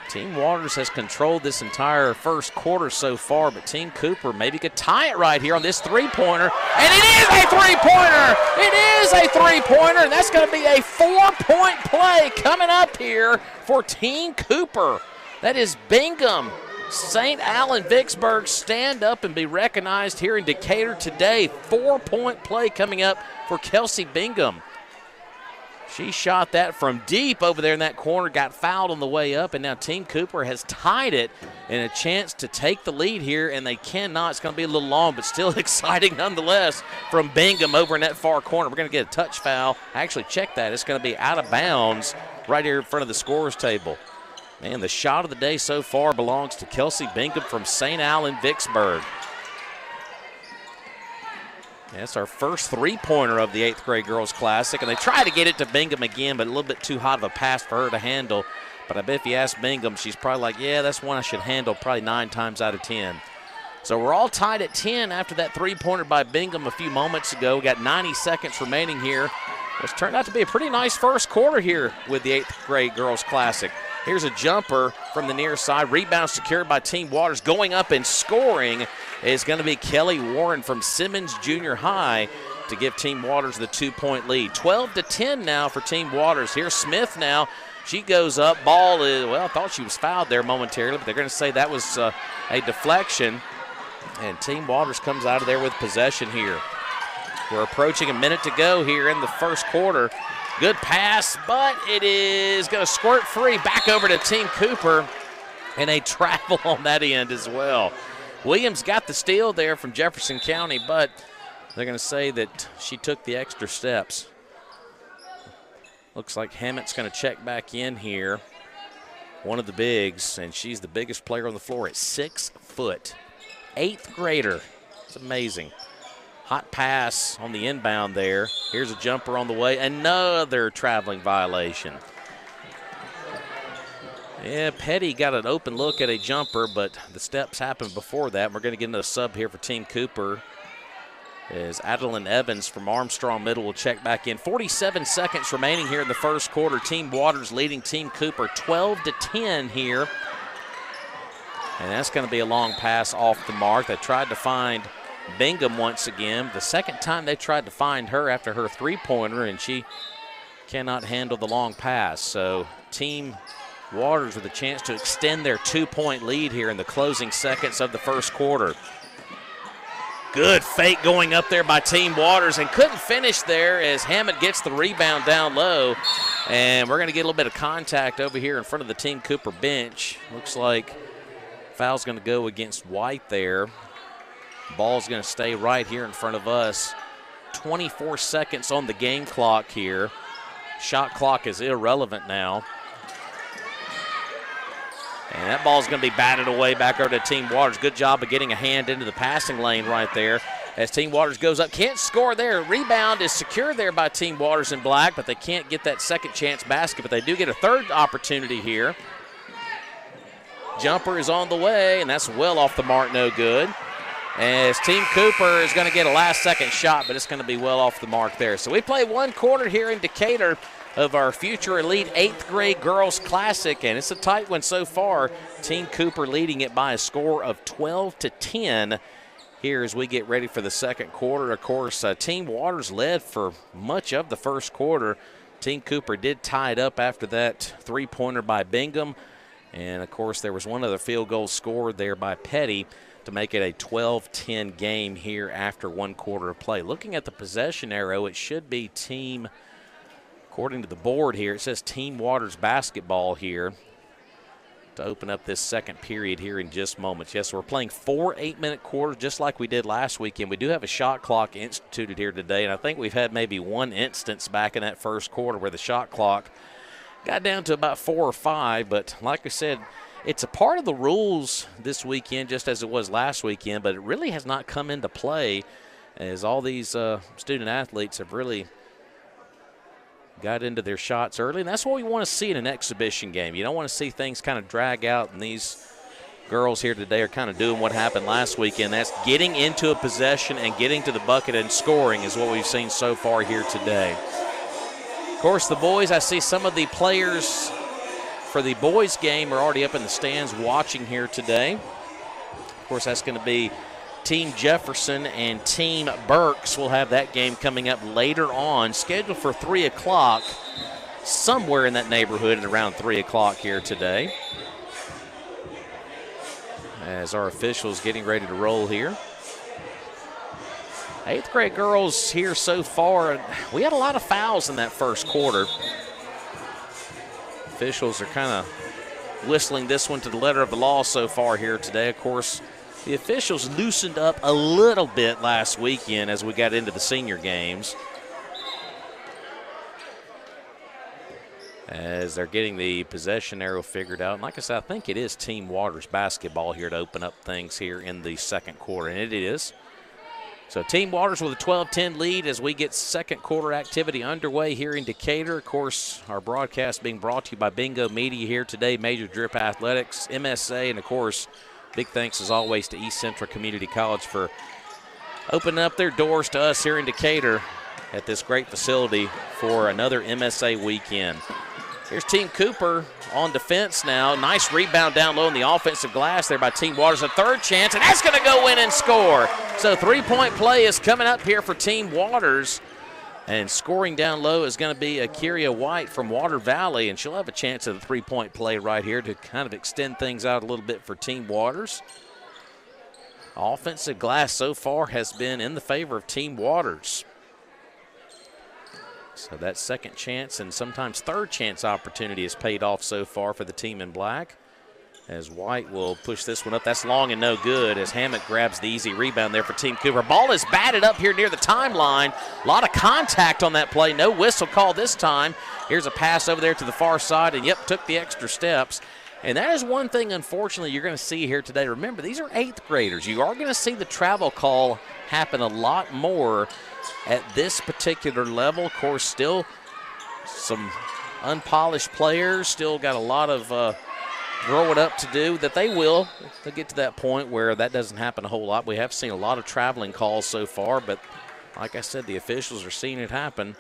Team Waters has controlled this entire first quarter so far, but Team Cooper maybe could tie it right here on this three-pointer. And it is a three-pointer! It is a three-pointer, and that's going to be a 4-point play coming up here for Team Cooper. That is Bingham. St. Allen Vicksburg stand up and be recognized here in Decatur today. 4-point play coming up for Kelsey Bingham. She shot that from deep over there in that corner, got fouled on the way up, and now Team Cooper has tied it and a chance to take the lead here, and they cannot. It's going to be a little long, but still exciting nonetheless from Bingham over in that far corner. We're going to get a touch foul. Actually, check that. It's going to be out of bounds right here in front of the scorer's table. Man, the shot of the day so far belongs to Kelsey Bingham from St. Allen Vicksburg. That's our first three-pointer of the 8th grade girls classic, and they try to get it to Bingham again, but a little bit too hot of a pass for her to handle. But I bet if you ask Bingham, she's probably like, yeah, that's one I should handle probably 9 times out of 10. So we're all tied at 10 after that three-pointer by Bingham a few moments ago. We got 90 seconds remaining here. It's turned out to be a pretty nice first quarter here with the 8th grade girls classic. Here's a jumper from the near side. Rebound secured by Team Waters. Going up and scoring is going to be Kelly Warren from Simmons Junior High. to give Team Waters the 2-point lead. 12-10 now for Team Waters. Here's Smith now. She goes up. Ball is, well, I thought she was fouled there momentarily, but they're going to say that was a deflection. And Team Waters comes out of there with possession here. We're approaching a minute to go here in the first quarter. Good pass, but it is going to squirt free back over to Team Cooper, and a travel on that end as well. Williams got the steal there from Jefferson County, but they're going to say that she took the extra steps. Looks like Hammett's going to check back in here. One of the bigs, and she's the biggest player on the floor at 6 foot. 8th grader. It's amazing. Hot pass on the inbound there. Here's a jumper on the way. Another traveling violation. Yeah, Petty got an open look at a jumper, but the steps happened before that. We're going to get another sub here for Team Cooper. As Adeline Evans from Armstrong Middle will check back in. 47 seconds remaining here in the first quarter. Team Waters leading Team Cooper 12-10 here. And that's going to be a long pass off the mark. They tried to find Bingham once again. The second time they tried to find her after her three-pointer, and she cannot handle the long pass. So Team Waters with a chance to extend their 2-point lead here in the closing seconds of the first quarter. Good fake going up there by Team Waters, and couldn't finish there as Hammett gets the rebound down low. And we're going to get a little bit of contact over here in front of the Team Cooper bench. Looks like foul's going to go against White there. Ball's going to stay right here in front of us. 24 seconds on the game clock here. Shot clock is irrelevant now. And that ball's going to be batted away back over to Team Waters. Good job of getting a hand into the passing lane right there. As Team Waters goes up, can't score there. Rebound is secured there by Team Waters in black, but they can't get that second chance basket. But they do get a third opportunity here. Jumper is on the way, and that's well off the mark, no good. As Team Cooper is going to get a last-second shot, but it's going to be well off the mark there. So we play one quarter here in Decatur of our Future Elite 8th grade Girls Classic, and it's a tight one so far. Team Cooper leading it by a score of 12-10 here as we get ready for the second quarter. Of course, Team Waters led for much of the first quarter. Team Cooper did tie it up after that three-pointer by Bingham, and of course there was one other field goal scored there by Petty to make it a 12-10 game here after one quarter of play. Looking at the possession arrow, it should be Team, according to the board here, it says Team Waters basketball here to open up this second period here in just moments. Yes, we're playing 4 8-minute quarters just like we did last weekend. We do have a shot clock instituted here today, and I think we've had maybe one instance back in that first quarter where the shot clock got down to about 4 or 5, but like I said, it's a part of the rules this weekend just as it was last weekend, but it really has not come into play as all these student athletes have really got into their shots early, and that's what we want to see in an exhibition game. You don't want to see things kind of drag out, and these girls here today are kind of doing what happened last weekend. That's getting into a possession and getting to the bucket and scoring is what we've seen so far here today. Of course, the boys, I see some of the players for the boys game are already up in the stands watching here today. Of course, that's going to be Team Jefferson and Team Berks. We'll have that game coming up later on, scheduled for 3 o'clock, somewhere in that neighborhood at around 3 o'clock here today. As our officials getting ready to roll here. 8th grade girls here so far, we had a lot of fouls in that first quarter. Officials are kind of whistling this one to the letter of the law so far here today. Of course, the officials loosened up a little bit last weekend as we got into the senior games. As they're getting the possession arrow figured out. And like I said, I think it is Team Waters basketball here to open up things here in the second quarter, and it is. So Team Waters with a 12-10 lead as we get second quarter activity underway here in Decatur. Of course, our broadcast being brought to you by Bingo Media here today, Major Drip Athletics, MSA, and of course, big thanks as always to East Central Community College for opening up their doors to us here in Decatur at this great facility for another MSA weekend. Here's Team Cooper on defense now. Nice rebound down low in the offensive glass there by Team Waters. A third chance, and that's going to go in and score. So three-point play is coming up here for Team Waters. And scoring down low is going to be Akiria White from Water Valley, and she'll have a chance at a three-point play right here to kind of extend things out a little bit for Team Waters. Offensive glass so far has been in the favor of Team Waters. So that second chance and sometimes third chance opportunity has paid off so far for the team in black. As White will push this one up. That's long and no good as Hammett grabs the easy rebound there for Team Cooper. Ball is batted up here near the timeline. A lot of contact on that play. No whistle call this time. Here's a pass over there to the far side, and yep, took the extra steps. And that is one thing, unfortunately, you're going to see here today. Remember, these are 8th graders. You are going to see the travel call happen a lot more at this particular level. Of course, still some unpolished players, still got a lot of growing up to do that they'll get to that point where that doesn't happen a whole lot. We have seen a lot of traveling calls so far, but like I said, the officials are seeing it happen.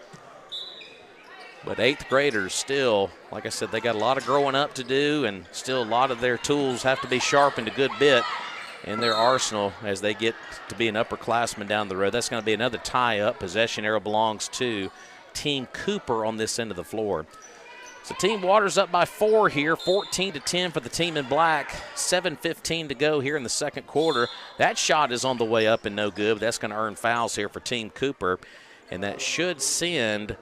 But 8th graders still, like I said, they got a lot of growing up to do, and still a lot of their tools have to be sharpened a good bit in their arsenal as they get to be an upperclassman down the road. That's going to be another tie-up. Possession arrow belongs to Team Cooper on this end of the floor. So Team Waters up by 4 here, 14-10 for the team in black. 7:15 to go here in the second quarter. That shot is on the way up and no good, but that's going to earn fouls here for Team Cooper. And that should send,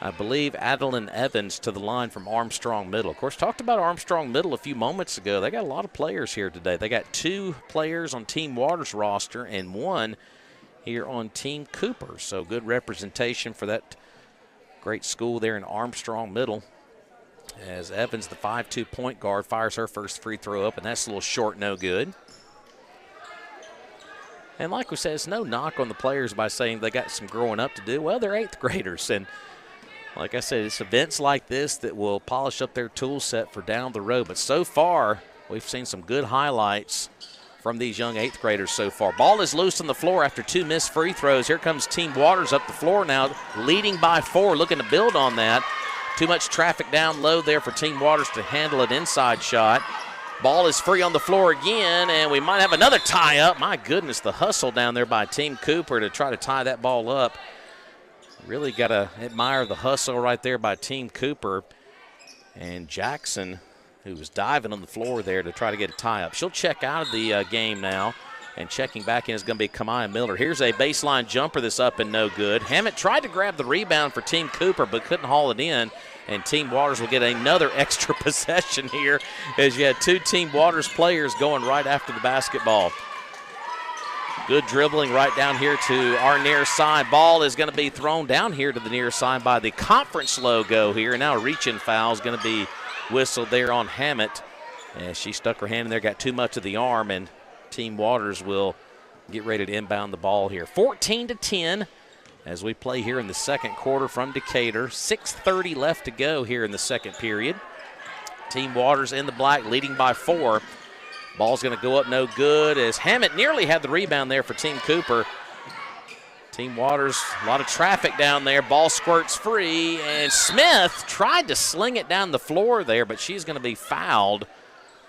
I believe, Adeline Evans to the line from Armstrong Middle. Of course, talked about Armstrong Middle a few moments ago. They got a lot of players here today. They got 2 players on Team Waters roster and 1 here on Team Cooper. So good representation for that great school there in Armstrong Middle. As Evans, the 5'2" point guard, fires her first free throw up, and that's a little short, no good. And like we said, it's no knock on the players by saying they got some growing up to do. Well, they're 8th graders, and like I said, it's events like this that will polish up their tool set for down the road. But so far, we've seen some good highlights from these young 8th graders so far. Ball is loose on the floor after 2 missed free throws. Here comes Team Waters up the floor now, leading by 4, looking to build on that. Too much traffic down low there for Team Waters to handle an inside shot. Ball is free on the floor again, and we might have another tie-up. My goodness, the hustle down there by Team Cooper to try to tie that ball up. Really got to admire the hustle right there by Team Cooper. And Jackson, who was diving on the floor there to try to get a tie-up. She'll check out of the game now. And checking back in is going to be Kamaya Miller. Here's a baseline jumper that's up and no good. Hammett tried to grab the rebound for Team Cooper but couldn't haul it in. And Team Waters will get another extra possession here as you had 2 Team Waters players going right after the basketball. Good dribbling right down here to our near side. Ball is going to be thrown down here to the near side by the conference logo here. And now a reach-in foul is going to be whistled there on Hammett. And she stuck her hand in there, got too much of the arm, and Team Waters will get ready to inbound the ball here. 14-10 as we play here in the second quarter from Decatur. 6:30 left to go here in the second period. Team Waters in the black leading by 4. Ball's going to go up no good as Hammett nearly had the rebound there for Team Cooper. Team Waters, a lot of traffic down there. Ball squirts free, and Smith tried to sling it down the floor there, but she's going to be fouled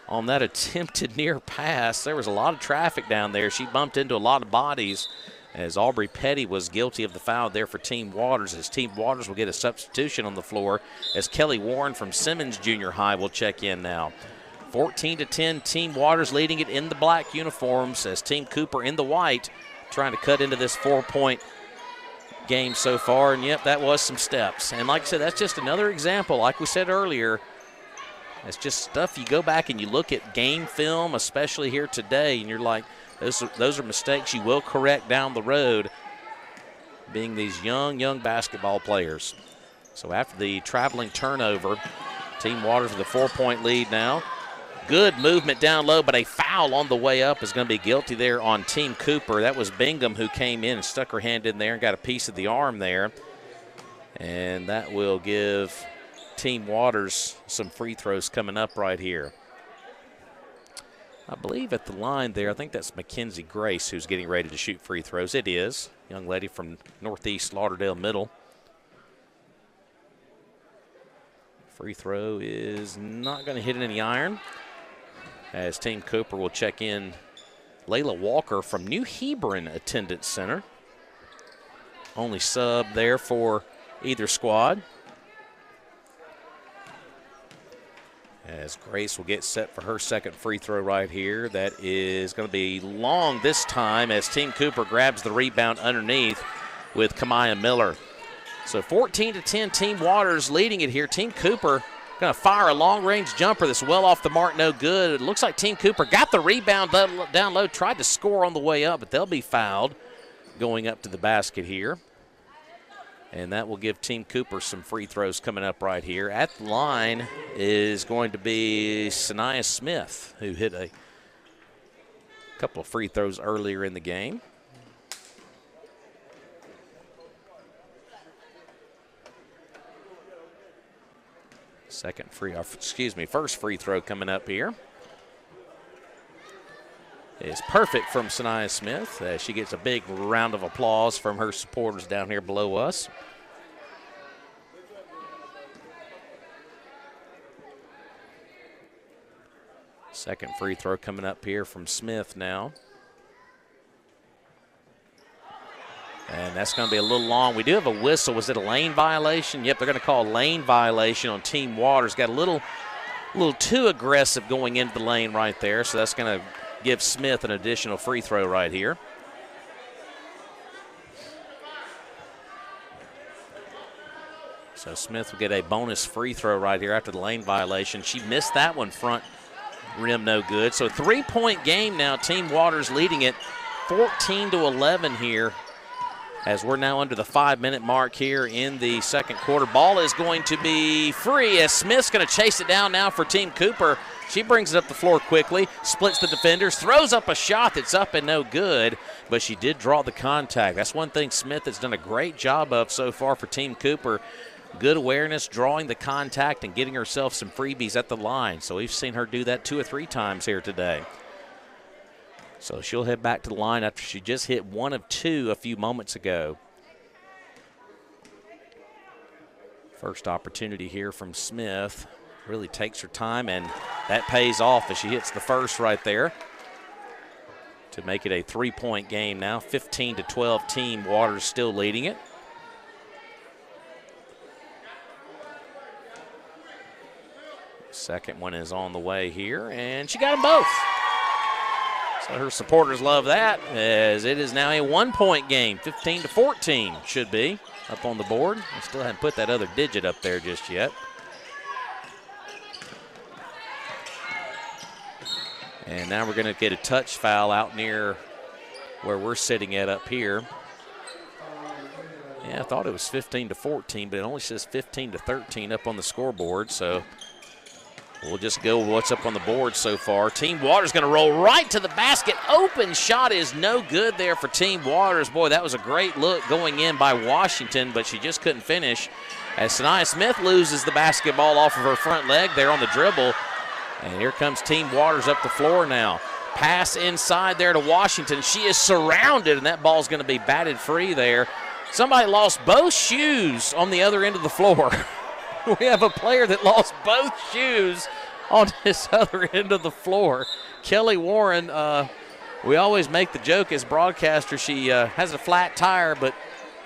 on that attempted near pass. There was a lot of traffic down there. She bumped into a lot of bodies as Aubrey Petty was guilty of the foul there for Team Waters, as Team Waters will get a substitution on the floor as Kelly Warren from Simmons Junior High will check in now. 14-10, Team Waters leading it in the black uniforms as Team Cooper in the white trying to cut into this 4-point game so far. And, yep, that was some steps. And like I said, that's just another example. Like we said earlier, it's just stuff you go back and you look at game film, especially here today, and you're like, those are mistakes you will correct down the road, being these young basketball players. So after the traveling turnover, Team Waters with a 4-point lead now. Good movement down low, but a foul on the way up is going to be guilty there on Team Cooper. That was Bingham who came in and stuck her hand in there and got a piece of the arm there. And that will give Team Waters some free throws coming up right here. I believe at the line there, I think that's Mackenzie Grace who's getting ready to shoot free throws. It is. Young lady from Northeast Lauderdale Middle. Free throw is not going to hit any iron, as Team Cooper will check in Layla Walker from New Hebron Attendance Center. Only sub there for either squad. As Grace will get set for her second free throw right here. That is going to be long this time as Team Cooper grabs the rebound underneath with Kamaya Miller. So 14-10, Team Waters leading it here. Team Cooper going to fire a long-range jumper that's well off the mark, no good. It looks like Team Cooper got the rebound down low, tried to score on the way up, but they'll be fouled going up to the basket here. And that will give Team Cooper some free throws coming up right here. At the line is going to be Sanaya Smith, who hit a couple of free throws earlier in the game. First free throw coming up here is perfect from Sanaya Smith. She gets a big round of applause from her supporters down here below us. Second free throw coming up here from Smith now. And that's going to be a little long. We do have a whistle. Was it a lane violation? Yep, they're going to call a lane violation on Team Waters. Got a little too aggressive going into the lane right there, so that's going to give Smith an additional free throw right here. So Smith will get a bonus free throw right here after the lane violation. She missed that one front rim, no good. So 3-point game now. Team Waters leading it 14-11 here, as we're now under the 5-minute mark here in the second quarter. Ball is going to be free as Smith's going to chase it down now for Team Cooper. She brings it up the floor quickly, splits the defenders, throws up a shot that's up and no good, but she did draw the contact. That's one thing Smith has done a great job of so far for Team Cooper. Good awareness, drawing the contact, and getting herself some freebies at the line. So we've seen her do that 2 or 3 times here today. So she'll head back to the line after she just hit 1 of 2 a few moments ago. First opportunity here from Smith. Really takes her time, and that pays off as she hits the first right there to make it a 3-point game now. 15-12, Team Waters still leading it. Second one is on the way here, and she got them both. So her supporters love that, as it is now a 1-point game. 15-14 should be up on the board. I still haven't put that other digit up there just yet. And now we're going to get a touch foul out near where we're sitting at up here. Yeah, I thought it was 15-14, but it only says 15-13 up on the scoreboard. So we'll just go with what's up on the board so far. Team Waters going to roll right to the basket. Open shot is no good there for Team Waters. Boy, that was a great look going in by Washington, but she just couldn't finish. As Sanaya Smith loses the basketball off of her front leg there on the dribble. And here comes Team Waters up the floor now. Pass inside there to Washington. She is surrounded, and that ball's going to be batted free there. Somebody lost both shoes on the other end of the floor. We have a player that lost both shoes on this other end of the floor. Kelly Warren, we always make the joke as broadcaster, she has a flat tire, but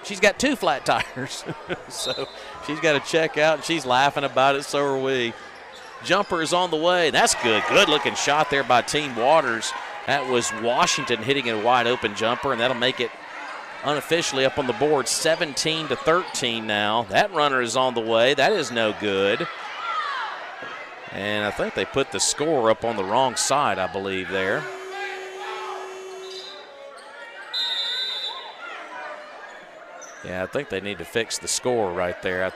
she's got 2 flat tires. So she's got to check out, and she's laughing about it, so are we. Jumper is on the way. That's good. Good-looking shot there by Team Waters. That was Washington hitting a wide-open jumper, and that'll make it unofficially up on the board 17-13 now. That runner is on the way. That is no good. And I think they put the score up on the wrong side, I believe, there. Yeah, I think they need to fix the score right there.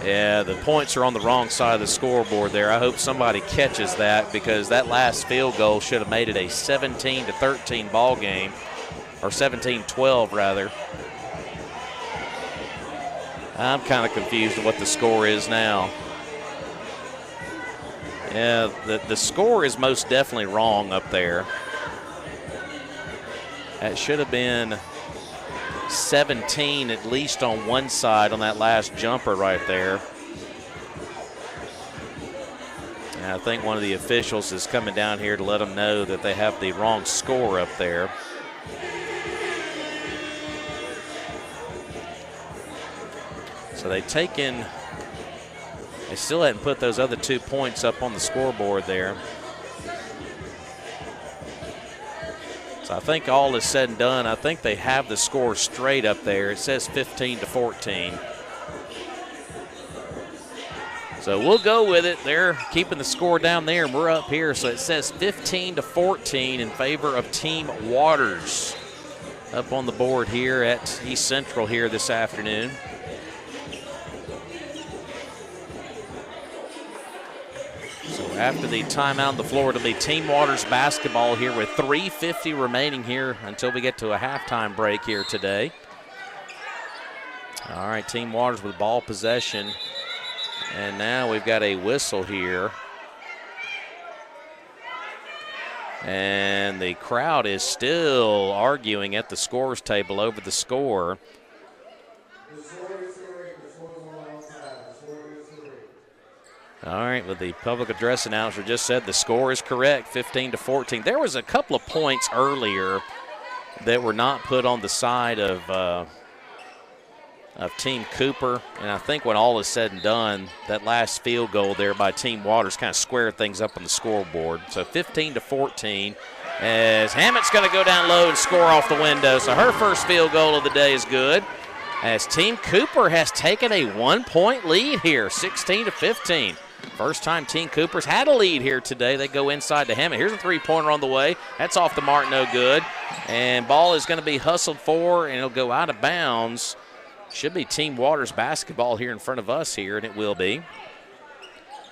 Yeah, the points are on the wrong side of the scoreboard there. I hope somebody catches that, because that last field goal should have made it a 17-13 ball game, or 17-12 rather. I'm kind of confused at what the score is now. Yeah, the score is most definitely wrong up there. That should have been 17 at least on one side on that last jumper right there. And I think one of the officials is coming down here to let them know that they have the wrong score up there. So they still hadn't put those other 2 points up on the scoreboard there. So I think all is said and done. I think they have the score straight up there. It says 15-14. So we'll go with it. They're keeping the score down there, and we're up here. So it says 15-14 in favor of Team Waters up on the board here at East Central here this afternoon. So after the timeout on the floor, it'll be Team Waters basketball here with 3:50 remaining here until we get to a halftime break here today. All right, Team Waters with ball possession. And now we've got a whistle here. And the crowd is still arguing at the scores table over the score. All right, well, the public address announcer just said the score is correct, 15-14. There was a couple of points earlier that were not put on the side of Team Cooper, and I think when all is said and done, that last field goal there by Team Waters kind of squared things up on the scoreboard. So 15-14, as Hammett's going to go down low and score off the window. So her first field goal of the day is good, as Team Cooper has taken a 1-point lead here, 16-15. First time Team Cooper's had a lead here today. They go inside to Hammett. Here's a three-pointer on the way. That's off the mark, no good. And ball is going to be hustled for, and it'll go out of bounds. Should be Team Waters basketball here in front of us here, and it will be.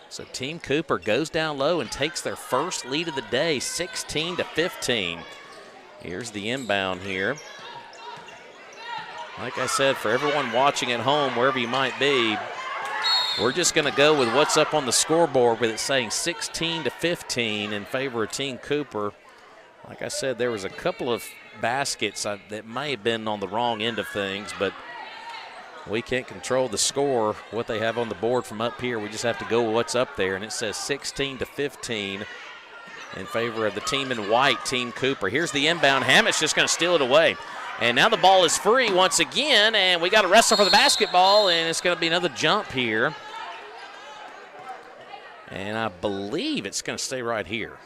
So Team Cooper goes down low and takes their first lead of the day, 16-15. Here's the inbound here. Like I said, for everyone watching at home, wherever you might be, we're just going to go with what's up on the scoreboard with it saying 16-15 in favor of Team Cooper. Like I said, there was a couple of baskets that may have been on the wrong end of things, but we can't control the score, what they have on the board from up here. We just have to go with what's up there, and it says 16-15 in favor of the team in white, Team Cooper. Here's the inbound. Hammett's just going to steal it away. And now the ball is free once again, and we got a wrestle for the basketball, and it's going to be another jump here. And I believe it's going to stay right here.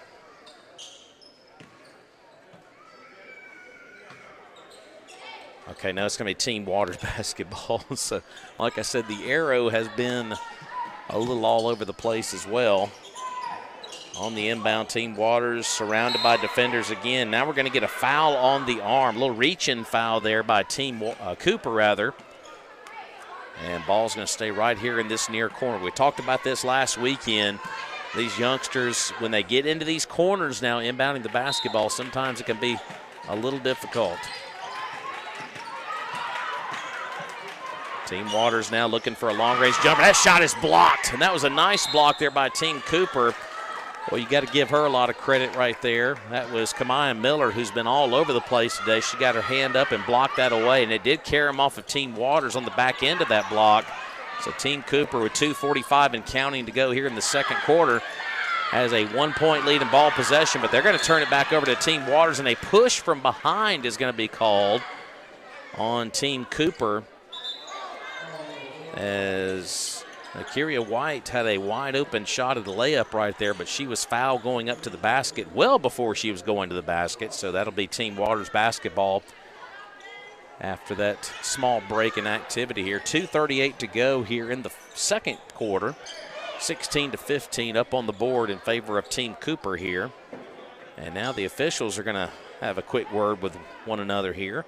Okay, now it's going to be Team Waters basketball. So, like I said, the arrow has been a little all over the place as well. On the inbound, Team Waters surrounded by defenders again. Now we're going to get a foul on the arm. A little reach-in foul there by Team Cooper, rather. And ball's going to stay right here in this near corner. We talked about this last weekend. These youngsters, when they get into these corners now, inbounding the basketball, sometimes it can be a little difficult. Team Waters now looking for a long-range jumper. That shot is blocked, and that was a nice block there by Team Cooper. Well, you got to give her a lot of credit right there. That was Kamaya Miller, who's been all over the place today. She got her hand up and blocked that away, and it did carry him off of Team Waters on the back end of that block. So Team Cooper with 2:45 and counting to go here in the second quarter has a 1-point lead in ball possession, but they're going to turn it back over to Team Waters, and a push from behind is going to be called on Team Cooper, as Akiria White had a wide open shot at the layup right there, but she was fouled going up to the basket well before she was going to the basket. So that'll be Team Waters basketball after that small break in activity here. 2:38 to go here in the second quarter. 16-15 up on the board in favor of Team Cooper here. And now the officials are going to have a quick word with one another here.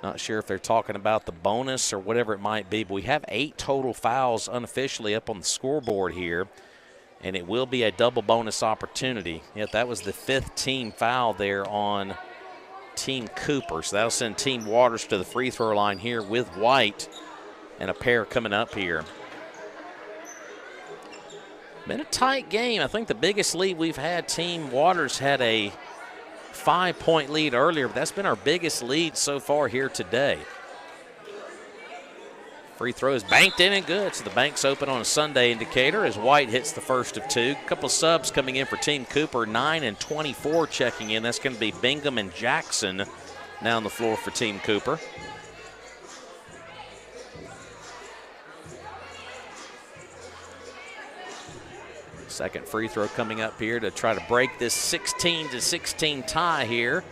Not sure if they're talking about the bonus or whatever it might be, but we have 8 total fouls unofficially up on the scoreboard here, and it will be a double bonus opportunity. Yet that was the 5th team foul there on Team Cooper, so that'll send Team Waters to the free throw line here with White and a pair coming up here. Been a tight game. I think the biggest lead we've had, Team Waters had a 5-point lead earlier, but that's been our biggest lead so far here today. Free throw is banked in and good, so the bank's open on a Sunday indicator as White hits the first of two. A couple of subs coming in for Team Cooper, 9 and 24 checking in. That's going to be Bingham and Jackson now on the floor for Team Cooper. Second free throw coming up here to try to break this 16-16 tie here.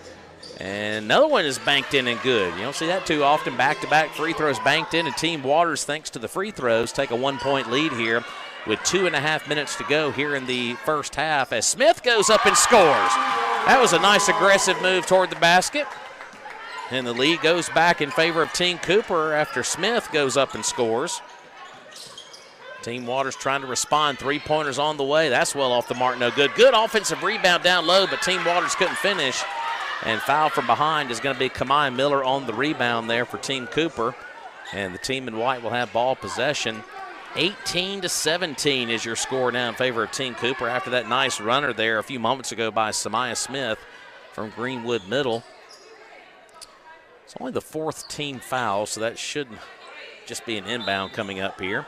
And another one is banked in and good. You don't see that too often. Back-to-back free throws banked in, and Team Waters, thanks to the free throws, take a 1-point lead here with 2.5 minutes to go here in the first half as Smith goes up and scores. That was a nice aggressive move toward the basket. And the lead goes back in favor of Team Cooper after Smith goes up and scores. Team Waters trying to respond. Three-pointers on the way. That's well off the mark, no good. Good offensive rebound down low, but Team Waters couldn't finish. And foul from behind is going to be Kamai Miller on the rebound there for Team Cooper. And the team in white will have ball possession. 18-17 is your score now in favor of Team Cooper after that nice runner there a few moments ago by Samaya Smith from Greenwood Middle. It's only the fourth team foul, so that should just be an inbound coming up here.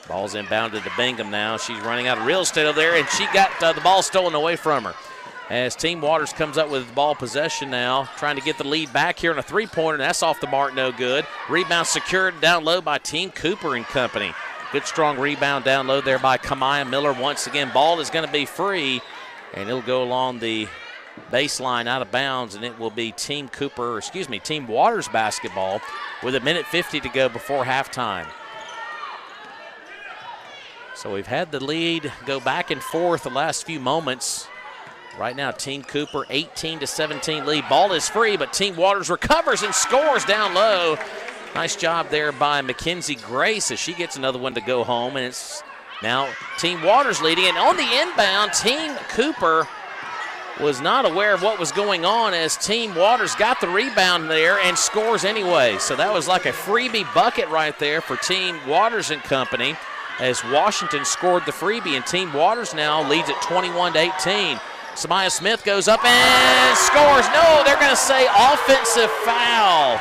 Ball's inbounded to Bingham now. She's running out of real estate over there, and she got the ball stolen away from her. As Team Waters comes up with ball possession now, trying to get the lead back here on a three-pointer. That's off the mark, no good. Rebound secured down low by Team Cooper and company. Good strong rebound down low there by Kamaya Miller. Once again, ball is going to be free, and it'll go along the baseline out of bounds, and it will be Team Waters basketball with 1:50 to go before halftime. So we've had the lead go back and forth the last few moments. Right now, Team Cooper 18-17 lead. Ball is free, but Team Waters recovers and scores down low. Nice job there by Mackenzie Grace as she gets another one to go home. And it's now Team Waters leading. And on the inbound, Team Cooper was not aware of what was going on as Team Waters got the rebound there and scores anyway. So that was like a freebie bucket right there for Team Waters and company, as Washington scored the freebie, and Team Waters now leads at 21-18. Samaya Smith goes up and scores. No, they're going to say offensive foul.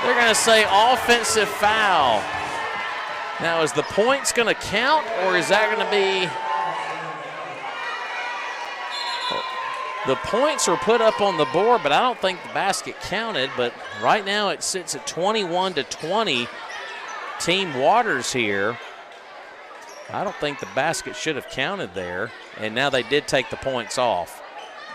They're going to say offensive foul. Now, is the points going to count, or is that going to be? The points are put up on the board, but I don't think the basket counted. But right now it sits at 21-20. Team Waters here. I don't think the basket should have counted there, and now they did take the points off.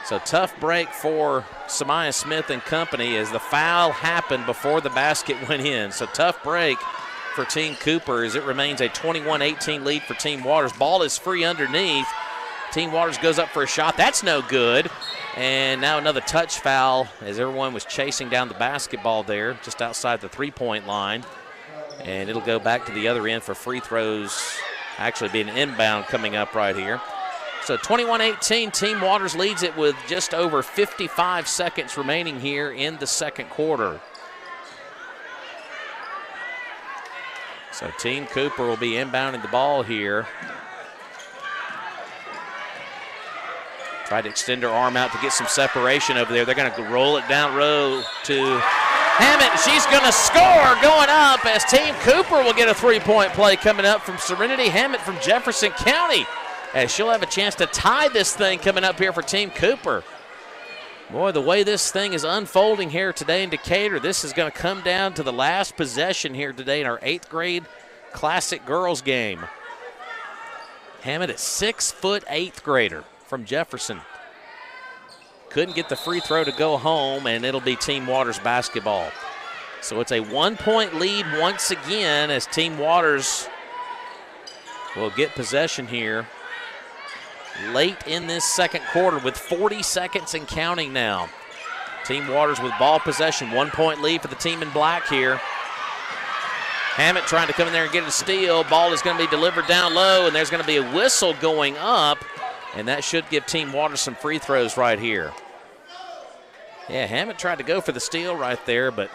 So tough break for Samaya Smith and company as the foul happened before the basket went in. So tough break for Team Cooper as it remains a 21-18 lead for Team Waters. Ball is free underneath. Team Waters goes up for a shot. That's no good. And now another touch foul as everyone was chasing down the basketball there just outside the three-point line. And it'll go back to the other end for free throws. Actually be an inbound coming up right here. So 21-18, Team Waters leads it with just over 55 seconds remaining here in the second quarter. So Team Cooper will be inbounding the ball here. Try to extend her arm out to get some separation over there. They're going to roll it down row to Hammett. She's going to score going up as Team Cooper will get a three-point play coming up from Serenity Hammett from Jefferson County, as she'll have a chance to tie this thing coming up here for Team Cooper. Boy, the way this thing is unfolding here today in Decatur, this is going to come down to the last possession here today in our 8th grade Classic Girls game. Hammett is 6-foot 8th grader from Jefferson. Couldn't get the free throw to go home, and it'll be Team Waters basketball. So it's a 1-point lead once again as Team Waters will get possession here late in this second quarter with 40 seconds and counting now. Team Waters with ball possession, 1-point lead for the team in black here. Hammett trying to come in there and get a steal. Ball is going to be delivered down low, and there's going to be a whistle going up, and that should give Team Waters some free throws right here. Yeah, Hammett tried to go for the steal right there, but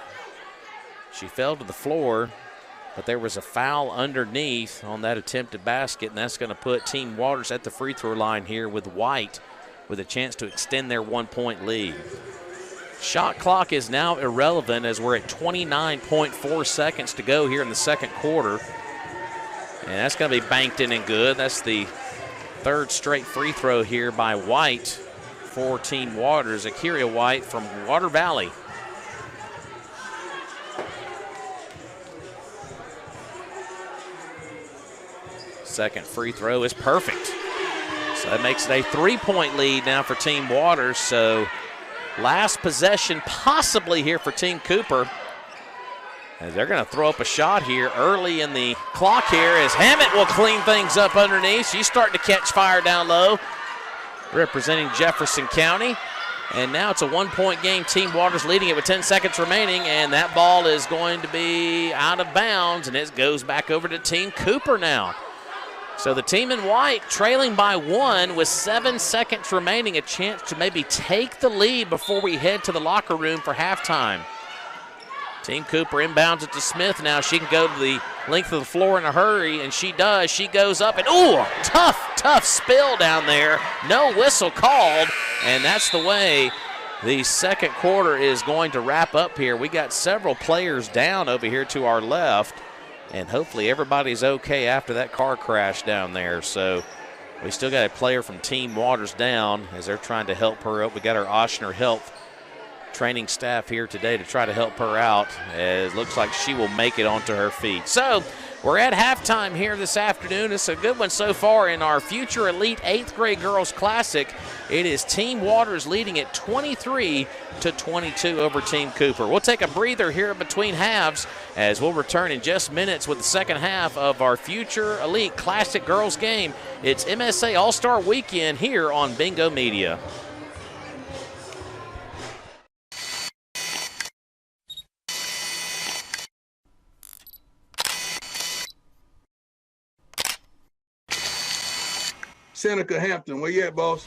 she fell to the floor. But there was a foul underneath on that attempted basket, and that's going to put Team Waters at the free throw line here with White with a chance to extend their 1-point lead. Shot clock is now irrelevant as we're at 29.4 seconds to go here in the second quarter. And that's going to be banked in and good. That's the third straight free throw here by White for Team Waters. Akira White from Water Valley. Second free throw is perfect. So that makes it a 3-point lead now for Team Waters. So last possession possibly here for Team Cooper, as they're going to throw up a shot here early in the clock here, as Hammett will clean things up underneath. She's starting to catch fire down low, representing Jefferson County. And now it's a 1-point game. Team Waters leading it with 10 seconds remaining, and that ball is going to be out of bounds, and it goes back over to Team Cooper now. So the team in white trailing by 1 with 7 seconds remaining, a chance to maybe take the lead before we head to the locker room for halftime. Team Cooper inbounds it to Smith now. She can go to the length of the floor in a hurry, and she does. She goes up, and ooh, tough spill down there. No whistle called, and that's the way the second quarter is going to wrap up here. We got several players down over here to our left, and hopefully everybody's okay after that car crash down there. So we still got a player from Team Waters down as they're trying to help her up. We got our Ochsner Health training staff here today to try to help her out, as it looks like she will make it onto her feet. So we're at halftime here this afternoon. It's a good one so far in our Future Elite 8th grade girls classic. It is Team Waters leading at 23-22 over Team Cooper. We'll take a breather here between halves as we'll return in just minutes with the second half of our Future Elite Classic girls game. It's MSA All-Star Weekend here on Bingo Media. Seneca Hampton, where you at, boss?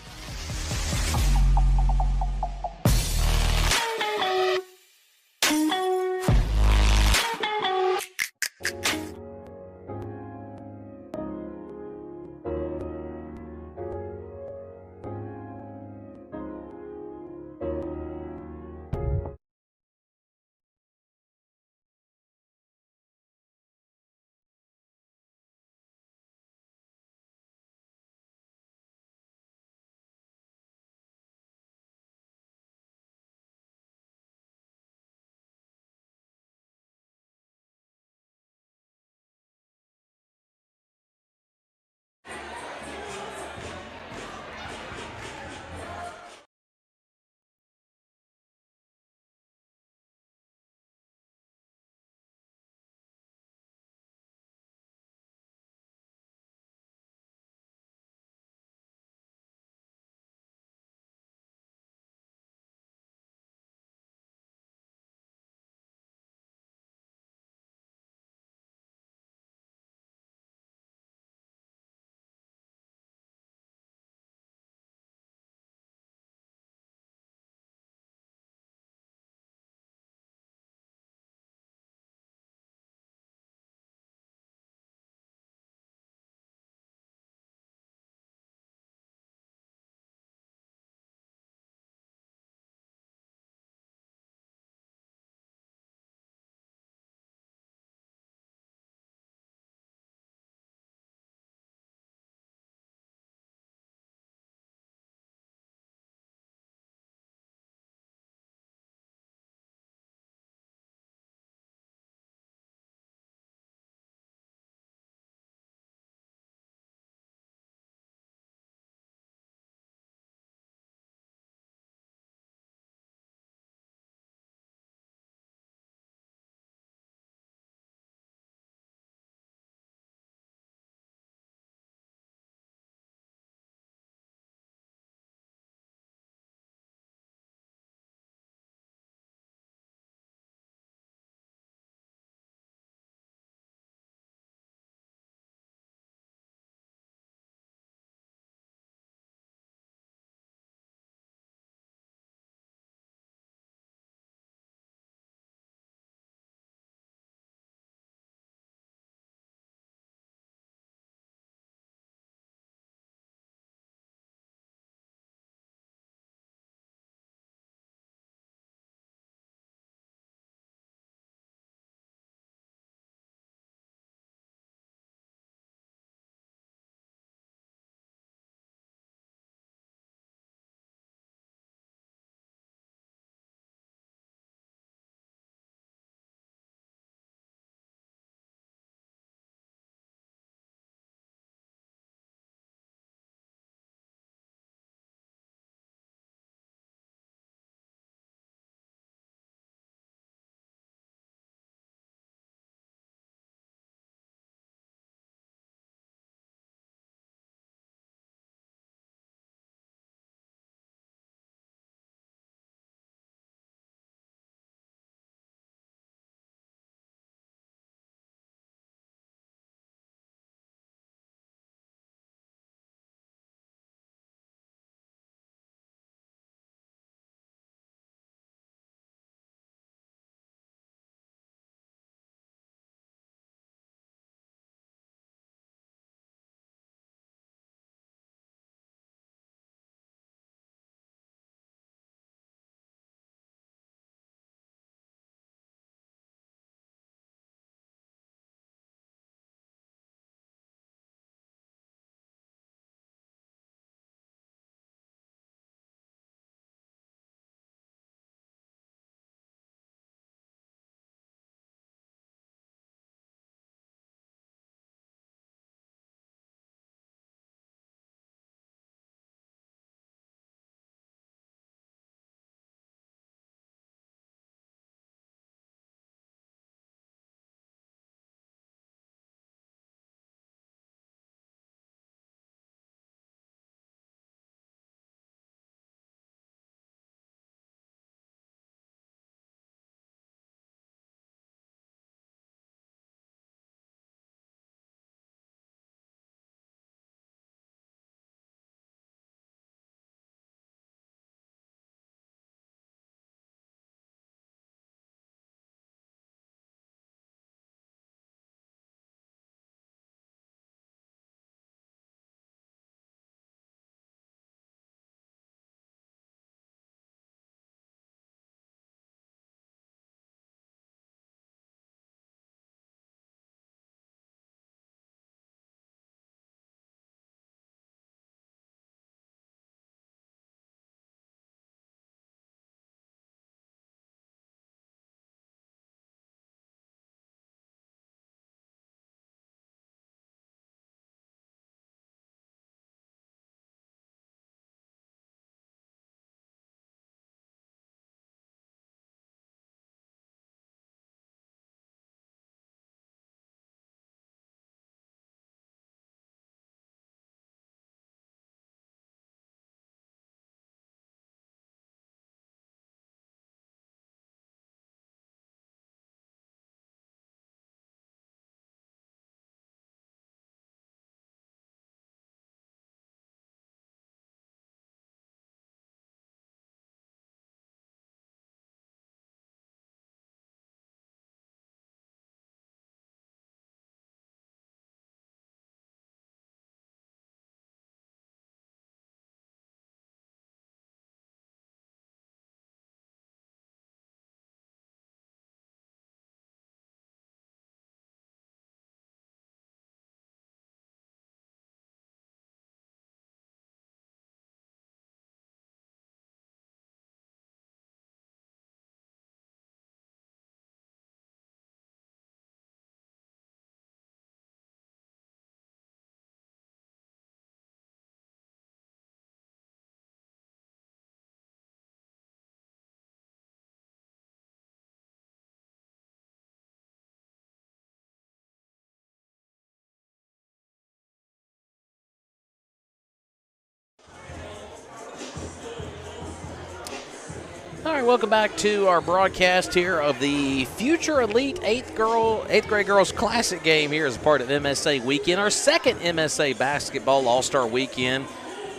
All right, welcome back to our broadcast here of the Future Elite 8th grade girls classic game here as a part of MSA Weekend, our second MSA Basketball All-Star Weekend.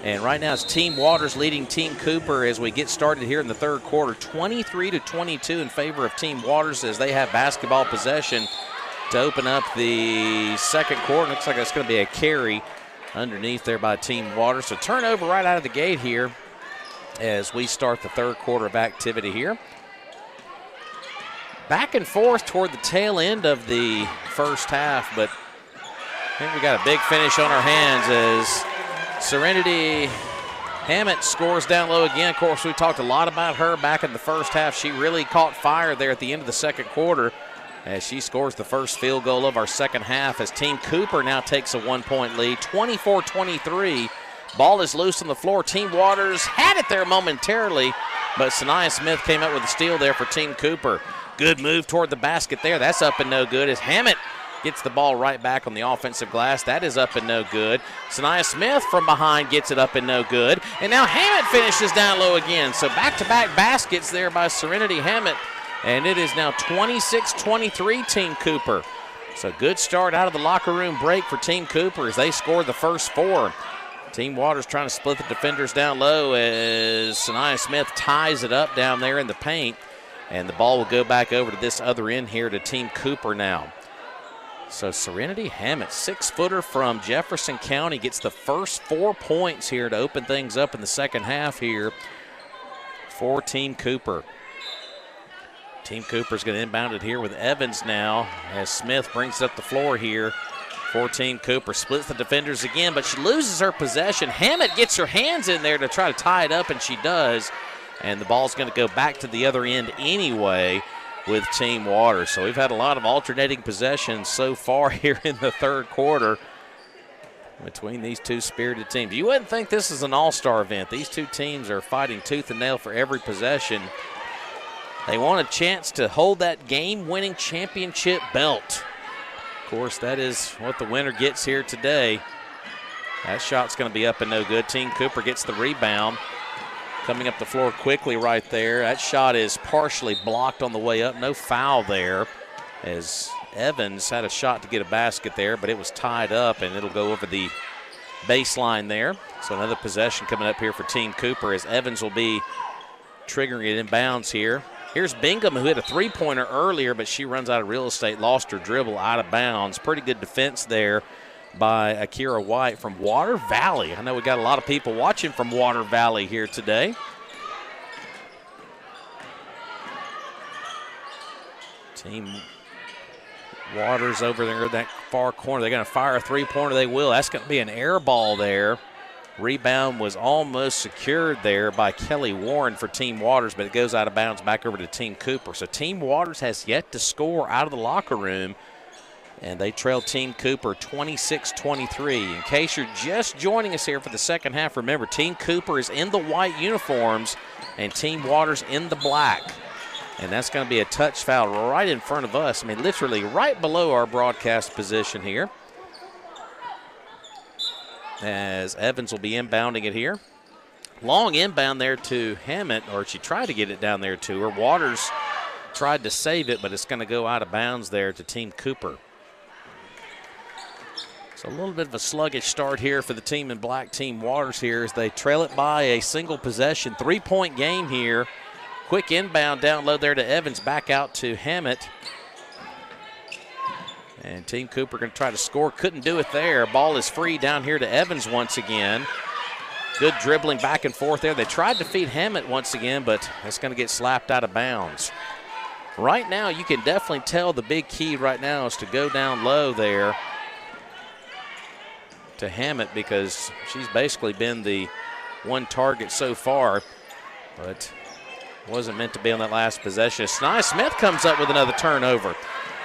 And right now it's Team Waters leading Team Cooper as we get started here in the third quarter, 23-22 in favor of Team Waters as they have basketball possession to open up the second quarter. Looks like it's going to be a carry underneath there by Team Waters. So turnover right out of the gate here as we start the third quarter of activity here. Back and forth toward the tail end of the first half, but I think we got a big finish on our hands as Serenity Hammett scores down low again. Of course, we talked a lot about her back in the first half. She really caught fire there at the end of the second quarter as she scores the first field goal of our second half as Team Cooper now takes a 1-point lead, 24-23. Ball is loose on the floor. Team Waters had it there momentarily, but Sanaya Smith came up with a steal there for Team Cooper. Good move toward the basket there. That's up and no good as Hammett gets the ball right back on the offensive glass. That is up and no good. Sanaya Smith from behind gets it up and no good. And now Hammett finishes down low again. So back-to-back baskets there by Serenity Hammett. And it is now 26-23 Team Cooper. So good start out of the locker room break for Team Cooper as they scored the first four. Team Waters trying to split the defenders down low as Sanaya Smith ties it up down there in the paint. And the ball will go back over to this other end here to Team Cooper now. So Serenity Hammett, 6-footer from Jefferson County, gets the first 4 points here to open things up in the second half here for Team Cooper. Team Cooper's going to inbound it here with Evans now as Smith brings up the floor here. 14 Cooper splits the defenders again, but she loses her possession. Hammett gets her hands in there to try to tie it up, and she does. And the ball's going to go back to the other end anyway with Team Waters. So we've had a lot of alternating possessions so far here in the third quarter between these two spirited teams. You wouldn't think this is an all-star event. These two teams are fighting tooth and nail for every possession. They want a chance to hold that game-winning championship belt. Of course, that is what the winner gets here today. That shot's going to be up and no good. Team Cooper gets the rebound. Coming up the floor quickly right there. That shot is partially blocked on the way up. No foul there as Evans had a shot to get a basket there, but it was tied up, and it'll go over the baseline there. So another possession coming up here for Team Cooper as Evans will be triggering it in bounds here. Here's Bingham, who hit a three-pointer earlier, but she runs out of real estate, lost her dribble out of bounds. Pretty good defense there by Akira White from Water Valley. I know we got a lot of people watching from Water Valley here today. Team Waters over there in that far corner. They're going to fire a three-pointer. They will. That's going to be an air ball there. Rebound was almost secured there by Kelly Warren for Team Waters, but it goes out of bounds back over to Team Cooper. So Team Waters has yet to score out of the locker room, and they trail Team Cooper 26-23. In case you're just joining us here for the second half, remember, Team Cooper is in the white uniforms and Team Waters in the black. And that's going to be a touch foul right in front of us. I mean, literally right below our broadcast position here. As Evans will be inbounding it here. Long inbound there to Hammett, or she tried to get it down there to her. Waters tried to save it, but it's going to go out of bounds there to Team Cooper. So a little bit of a sluggish start here for the team in black, Team Waters here, as they trail it by a single possession. 3-point game here. Quick inbound down low there to Evans, back out to Hammett. And Team Cooper going to try to score. Couldn't do it there. Ball is free down here to Evans once again. Good dribbling back and forth there. They tried to feed Hammett once again, but that's going to get slapped out of bounds. Right now, you can definitely tell the big key right now is to go down low there to Hammett, because she's basically been the one target so far, but wasn't meant to be on that last possession. Sanaya Smith comes up with another turnover.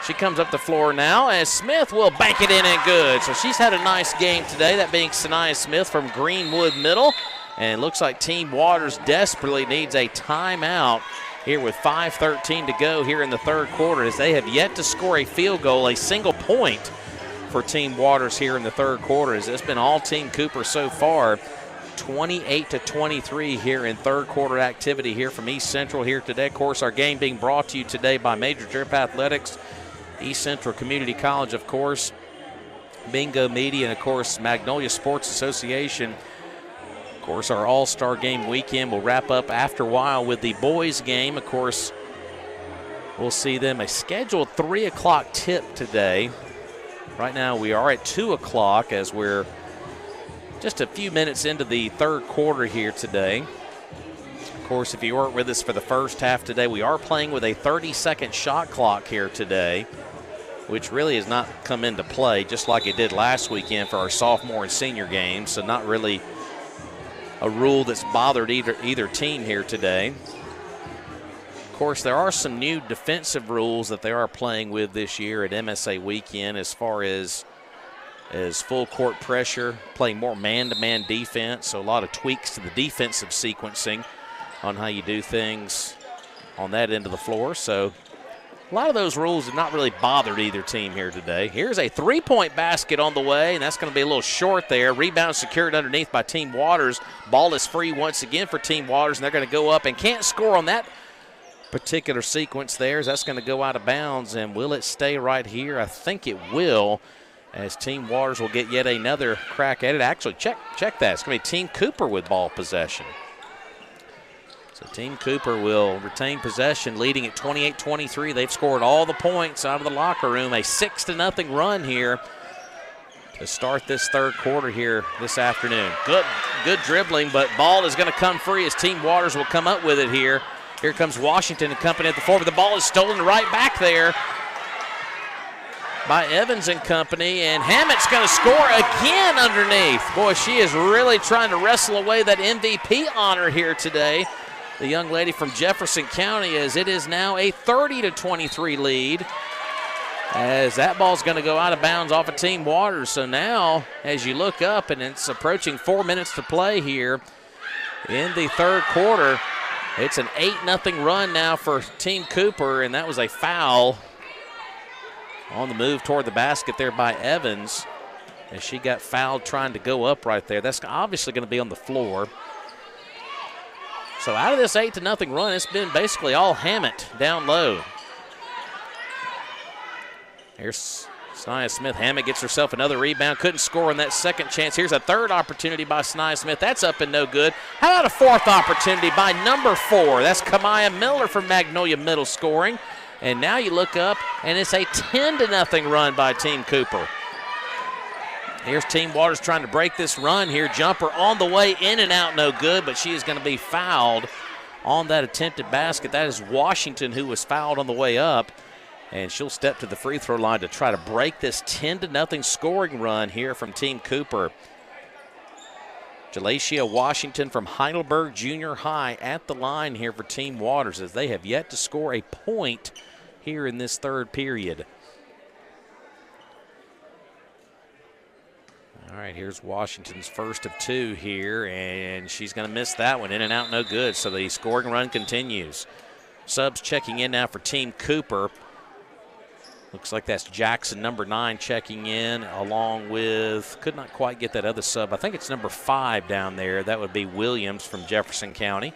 She comes up the floor now as Smith will bank it in and good. So she's had a nice game today, that being Sanaya Smith from Greenwood Middle. And looks like Team Waters desperately needs a timeout here with 5:13 to go here in the third quarter, as they have yet to score a field goal, a single point for Team Waters here in the third quarter, as it's been all Team Cooper so far. 28-23 here in third quarter activity here from East Central here today. Of course, our game being brought to you today by Major Drip Athletics, East Central Community College, of course, Bingo Media, and, of course, Magnolia Sports Association. Of course, our All-Star Game weekend will wrap up after a while with the boys' game. Of course, we'll see them a scheduled 3 o'clock tip today. Right now we are at 2 o'clock as we're just a few minutes into the third quarter here today. Of course, if you weren't with us for the first half today, we are playing with a 30-second shot clock here today, which really has not come into play, just like it did last weekend for our sophomore and senior games. So not really a rule that's bothered either team here today. Of course, there are some new defensive rules that they are playing with this year at MSA weekend as far as full court pressure, playing more man-to-man defense, so a lot of tweaks to the defensive sequencing on how you do things on that end of the floor. So a lot of those rules have not really bothered either team here today. Here's a three-point basket on the way, and that's going to be a little short there. Rebound secured underneath by Team Waters. Ball is free once again for Team Waters, and they're going to go up and can't score on that particular sequence there. That's going to go out of bounds, and will it stay right here? I think it will, as Team Waters will get yet another crack at it. Actually, check that. It's going to be Team Cooper with ball possession. So Team Cooper will retain possession, leading at 28-23. They've scored all the points out of the locker room. A 6-0 run here to start this third quarter here this afternoon. Good dribbling, but ball is going to come free as Team Waters will come up with it here. Here comes Washington and company at the floor, but the ball is stolen right back there by Evans and company, and Hammett's going to score again underneath. Boy, she is really trying to wrestle away that MVP honor here today, the young lady from Jefferson County, as it is now a 30-23 lead, as that ball's going to go out of bounds off of Team Waters. So now, as you look up, and it's approaching 4 minutes to play here in the third quarter, it's an 8-0 run now for Team Cooper, and that was a foul on the move toward the basket there by Evans, as she got fouled trying to go up right there. That's obviously going to be on the floor. So out of this 8-0 run, it's been basically all Hammett down low. Here's Snia Smith. Hammett gets herself another rebound. Couldn't score on that second chance. Here's a third opportunity by Snia Smith. That's up and no good. How about a fourth opportunity by number 4? That's Kamaya Miller from Magnolia Middle scoring. And now you look up, and it's a 10-0 run by Team Cooper. Here's Team Waters trying to break this run here. Jumper on the way, in and out, no good, but she is going to be fouled on that attempted basket. That is Washington, who was fouled on the way up, and she'll step to the free throw line to try to break this 10-0 scoring run here from Team Cooper. Jalacia Washington from Heidelberg Junior High at the line here for Team Waters, as they have yet to score a point here in this third period. All right, here's Washington's first of 2 here, and she's going to miss that one. In and out, no good, so the scoring run continues. Subs checking in now for Team Cooper. Looks like that's Jackson, number 9, checking in, along with, could not quite get that other sub. I think it's number 5 down there. That would be Williams from Jefferson County.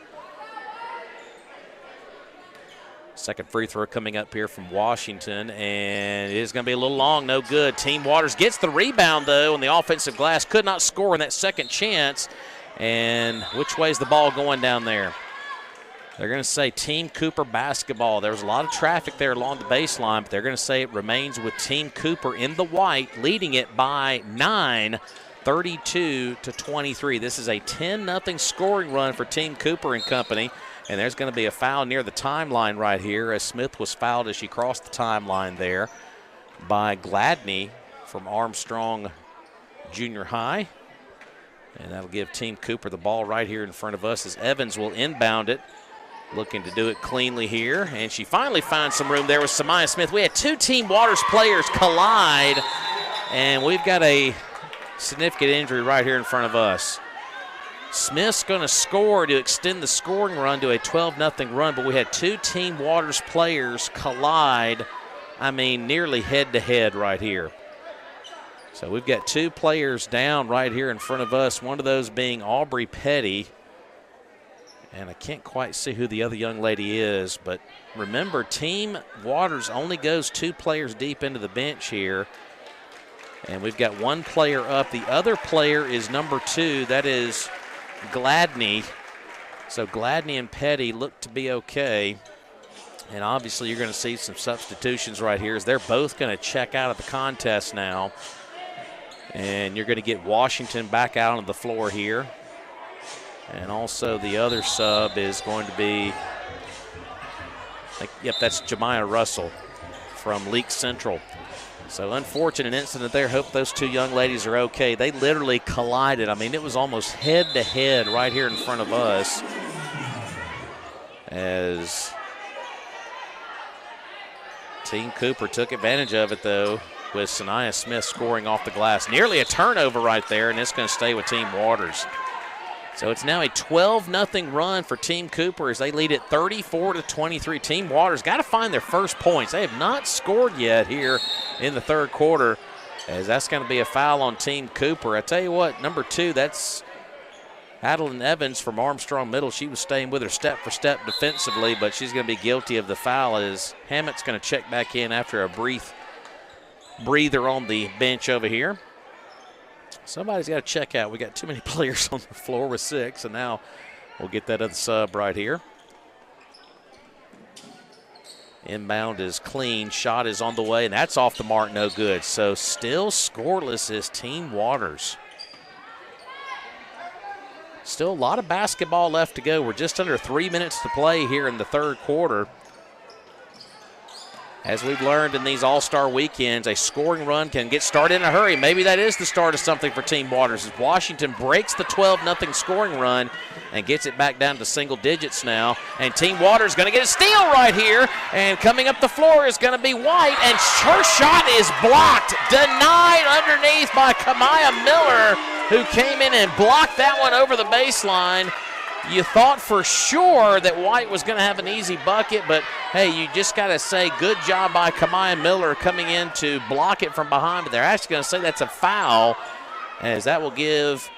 Second free throw coming up here from Washington, and it is going to be a little long, no good. Team Waters gets the rebound, though, on the offensive glass. Could not score in that second chance. And which way is the ball going down there? They're going to say Team Cooper basketball. There was a lot of traffic there along the baseline, but they're going to say it remains with Team Cooper in the white, leading it by 9, 32-23. This is a 10-0 scoring run for Team Cooper and company. And there's going to be a foul near the timeline right here, as Smith was fouled as she crossed the timeline there by Gladney from Armstrong Junior High. And that'll give Team Cooper the ball right here in front of us, as Evans will inbound it, looking to do it cleanly here. And she finally finds some room there with Samaya Smith. We had 2 Team Waters players collide, and we've got a significant injury right here in front of us. Smith's going to score to extend the scoring run to a 12-0 run, but we had 2 Team Waters players collide, nearly head-to-head right here. So we've got 2 players down right here in front of us, one of those being Aubrey Petty. And I can't quite see who the other young lady is, but remember, Team Waters only goes 2 players deep into the bench here. And we've got 1 player up. The other player is number 2. That is Gladney. So Gladney and Petty look to be okay. And obviously you're going to see some substitutions right here as they're both going to check out of the contest now. And you're going to get Washington back out on the floor here. And also the other sub is going to be, yep, that's Jemiah Russell from Leake Central. So unfortunate incident there. Hope those 2 young ladies are okay. They literally collided. I mean, it was almost head to head right here in front of us as Team Cooper took advantage of it, though, with Sanaya Smith scoring off the glass. Nearly a turnover right there, and it's going to stay with Team Waters. So it's now a 12-0 run for Team Cooper as they lead it 34-23. Team Waters got to find their first points. They have not scored yet here in the third quarter, as that's going to be a foul on Team Cooper. I tell you what, number 2, that's Adeline Evans from Armstrong Middle. She was staying with her step for step defensively, but she's going to be guilty of the foul as Hammett's going to check back in after a brief breather on the bench over here. Somebody's got to check out. We got too many players on the floor with 6, and now we'll get that other sub right here. Inbound is clean. Shot is on the way, and that's off the mark, no good. So still scoreless is Team Waters. Still a lot of basketball left to go. We're just under 3 minutes to play here in the third quarter. As we've learned in these all-star weekends, a scoring run can get started in a hurry. Maybe that is the start of something for Team Waters as Washington breaks the 12-0 scoring run and gets it back down to single digits now. And Team Waters going to get a steal right here. And coming up the floor is going to be White, and her shot is blocked, denied underneath by Kamaya Miller, who came in and blocked that one over the baseline. You thought for sure that White was going to have an easy bucket, but, hey, you just got to say good job by Kamaya Miller coming in to block it from behind. But they're actually going to say that's a foul, as that will give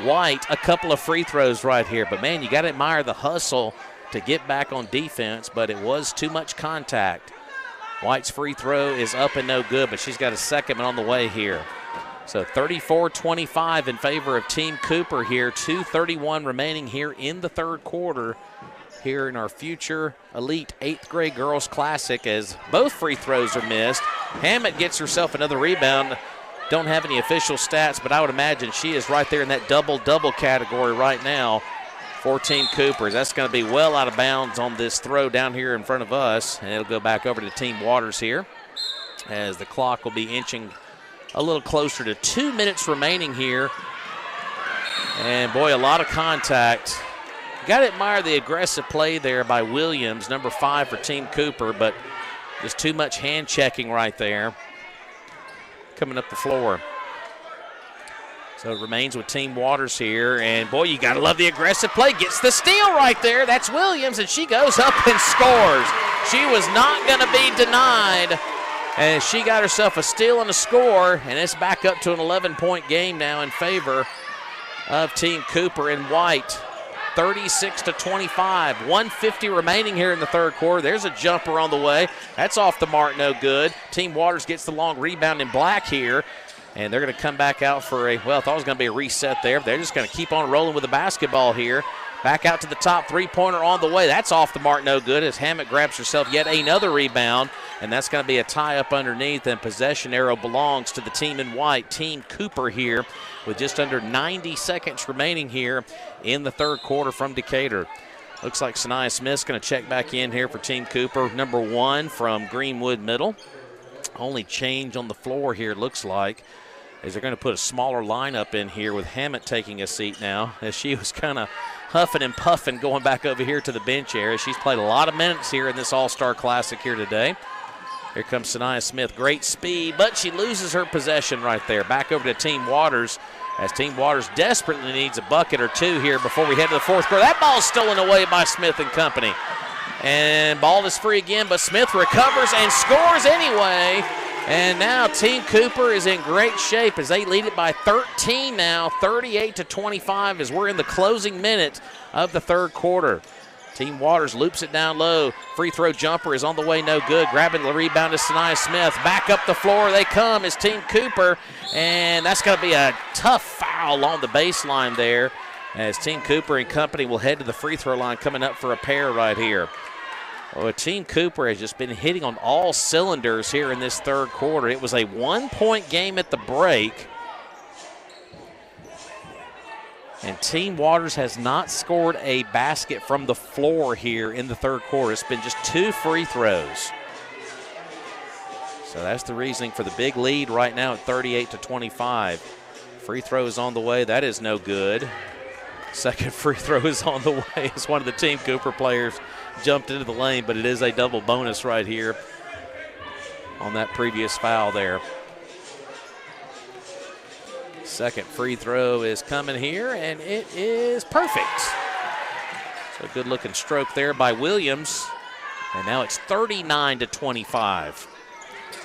White a couple of free throws right here. But, man, you got to admire the hustle to get back on defense, but it was too much contact. White's free throw is up and no good, but she's got a second one on the way here. So 34-25 in favor of Team Cooper here. 2:31 remaining here in the third quarter here in our future Elite 8th grade girls classic as both free throws are missed. Hammett gets herself another rebound. Don't have any official stats, but I would imagine she is right there in that double-double category right now for Team Cooper. That's going to be well out of bounds on this throw down here in front of us, and it'll go back over to Team Waters here as the clock will be inching a little closer to 2 minutes remaining here. And, boy, a lot of contact. Got to admire the aggressive play there by Williams, number 5 for Team Cooper, but just too much hand checking right there coming up the floor. So it remains with Team Waters here. And, boy, you got to love the aggressive play. Gets the steal right there. That's Williams, and she goes up and scores. She was not going to be denied. And she got herself a steal and a score, and it's back up to an 11-point game now in favor of Team Cooper and White. 36-25, 1:50 remaining here in the third quarter. There's a jumper on the way. That's off the mark, no good. Team Waters gets the long rebound in black here, and they're going to come back out for I thought it was going to be a reset there, but they're just going to keep on rolling with the basketball here. Back out to the top, three-pointer on the way. That's off the mark, no good, as Hammett grabs herself yet another rebound, and that's going to be a tie-up underneath, and possession arrow belongs to the team in white, Team Cooper here, with just under 90 seconds remaining here in the third quarter from Decatur. Looks like Sanaya Smith's going to check back in here for Team Cooper, number 1 from Greenwood Middle. Only change on the floor here, looks like, is they're going to put a smaller lineup in here with Hammett taking a seat now, as she was kind of huffing and puffing going back over here to the bench area. She's played a lot of minutes here in this All-Star Classic here today. Here comes Sanaya Smith. Great speed, but she loses her possession right there. Back over to Team Waters, as Team Waters desperately needs a bucket or two here before we head to the fourth quarter. That ball's stolen away by Smith and company. And ball is free again, but Smith recovers and scores anyway. And now Team Cooper is in great shape as they lead it by 13 now, 38-25 as we're in the closing minute of the third quarter. Team Waters loops it down low. Free throw jumper is on the way, no good. Grabbing the rebound is Sanaya Smith. Back up the floor they come as Team Cooper, and that's going to be a tough foul on the baseline there as Team Cooper and company will head to the free throw line coming up for a pair right here. Well, Team Cooper has just been hitting on all cylinders here in this third quarter. It was a 1-point game at the break. And Team Waters has not scored a basket from the floor here in the third quarter. It's been just 2 free throws. So that's the reasoning for the big lead right now at 38-25. Free throw is on the way. That is no good. Second free throw is on the way as one of the Team Cooper players jumped into the lane, but it is a double bonus right here on that previous foul there. Second free throw is coming here, and it is perfect. So good looking stroke there by Williams, and now it's 39-25.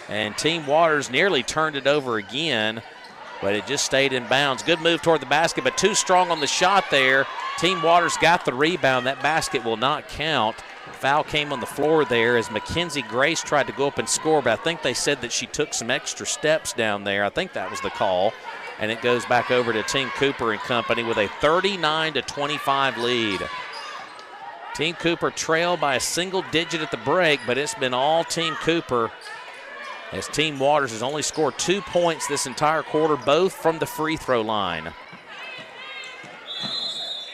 And Team Waters nearly turned it over again, but it just stayed in bounds. Good move toward the basket, but too strong on the shot there. Team Waters got the rebound. That basket will not count. Foul came on the floor there as Mackenzie Grace tried to go up and score, but I think they said that she took some extra steps down there. I think that was the call. And it goes back over to Team Cooper and company with a 39-25 lead. Team Cooper trailed by a single digit at the break, but it's been all Team Cooper as Team Waters has only scored 2 points this entire quarter, both from the free throw line.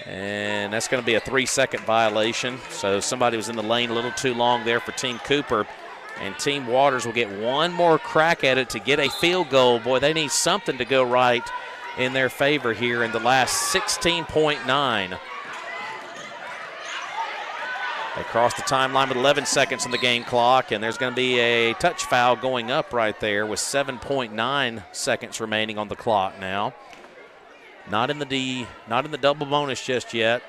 And that's going to be a 3-second violation. So somebody was in the lane a little too long there for Team Cooper. And Team Waters will get one more crack at it to get a field goal. Boy, they need something to go right in their favor here in the last 16.9. They cross the timeline with 11 seconds on the game clock, and there's going to be a touch foul going up right there with 7.9 seconds remaining on the clock now. Not in the double bonus just yet,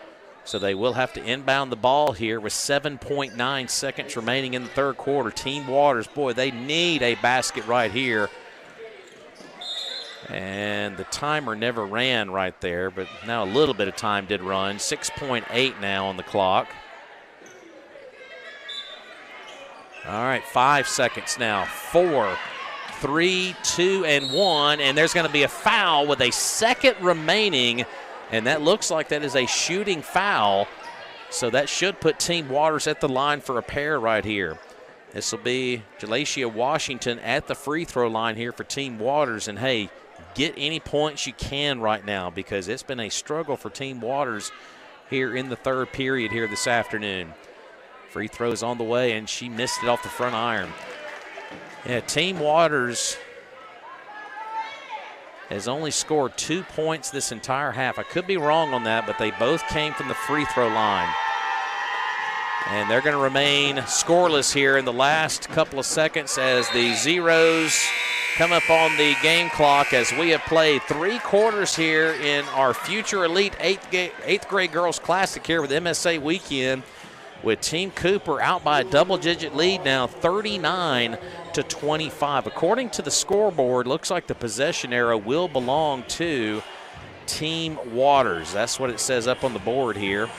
so they will have to inbound the ball here with 7.9 seconds remaining in the third quarter. Team Waters, boy, they need a basket right here. And the timer never ran right there, but now a little bit of time did run. 6.8 now on the clock. All right, 5 seconds now. 4, 3, 2, and 1. And there's going to be a foul with a second remaining. And that looks like that is a shooting foul. So that should put Team Waters at the line for a pair right here. This will be Jalacia Washington at the free throw line here for Team Waters. And, hey, get any points you can right now because it's been a struggle for Team Waters here in the third period here this afternoon. Free throws on the way, and she missed it off the front iron. Yeah, Team Waters has only scored 2 points this entire half. I could be wrong on that, but they both came from the free throw line. And they're going to remain scoreless here in the last couple of seconds as the zeros come up on the game clock as we have played 3 quarters here in our Future Elite 8th grade girls classic here with MSA weekend, with Team Cooper out by a double-digit lead now, 39-25. According to the scoreboard, looks like the possession arrow will belong to Team Waters. That's what it says up on the board here.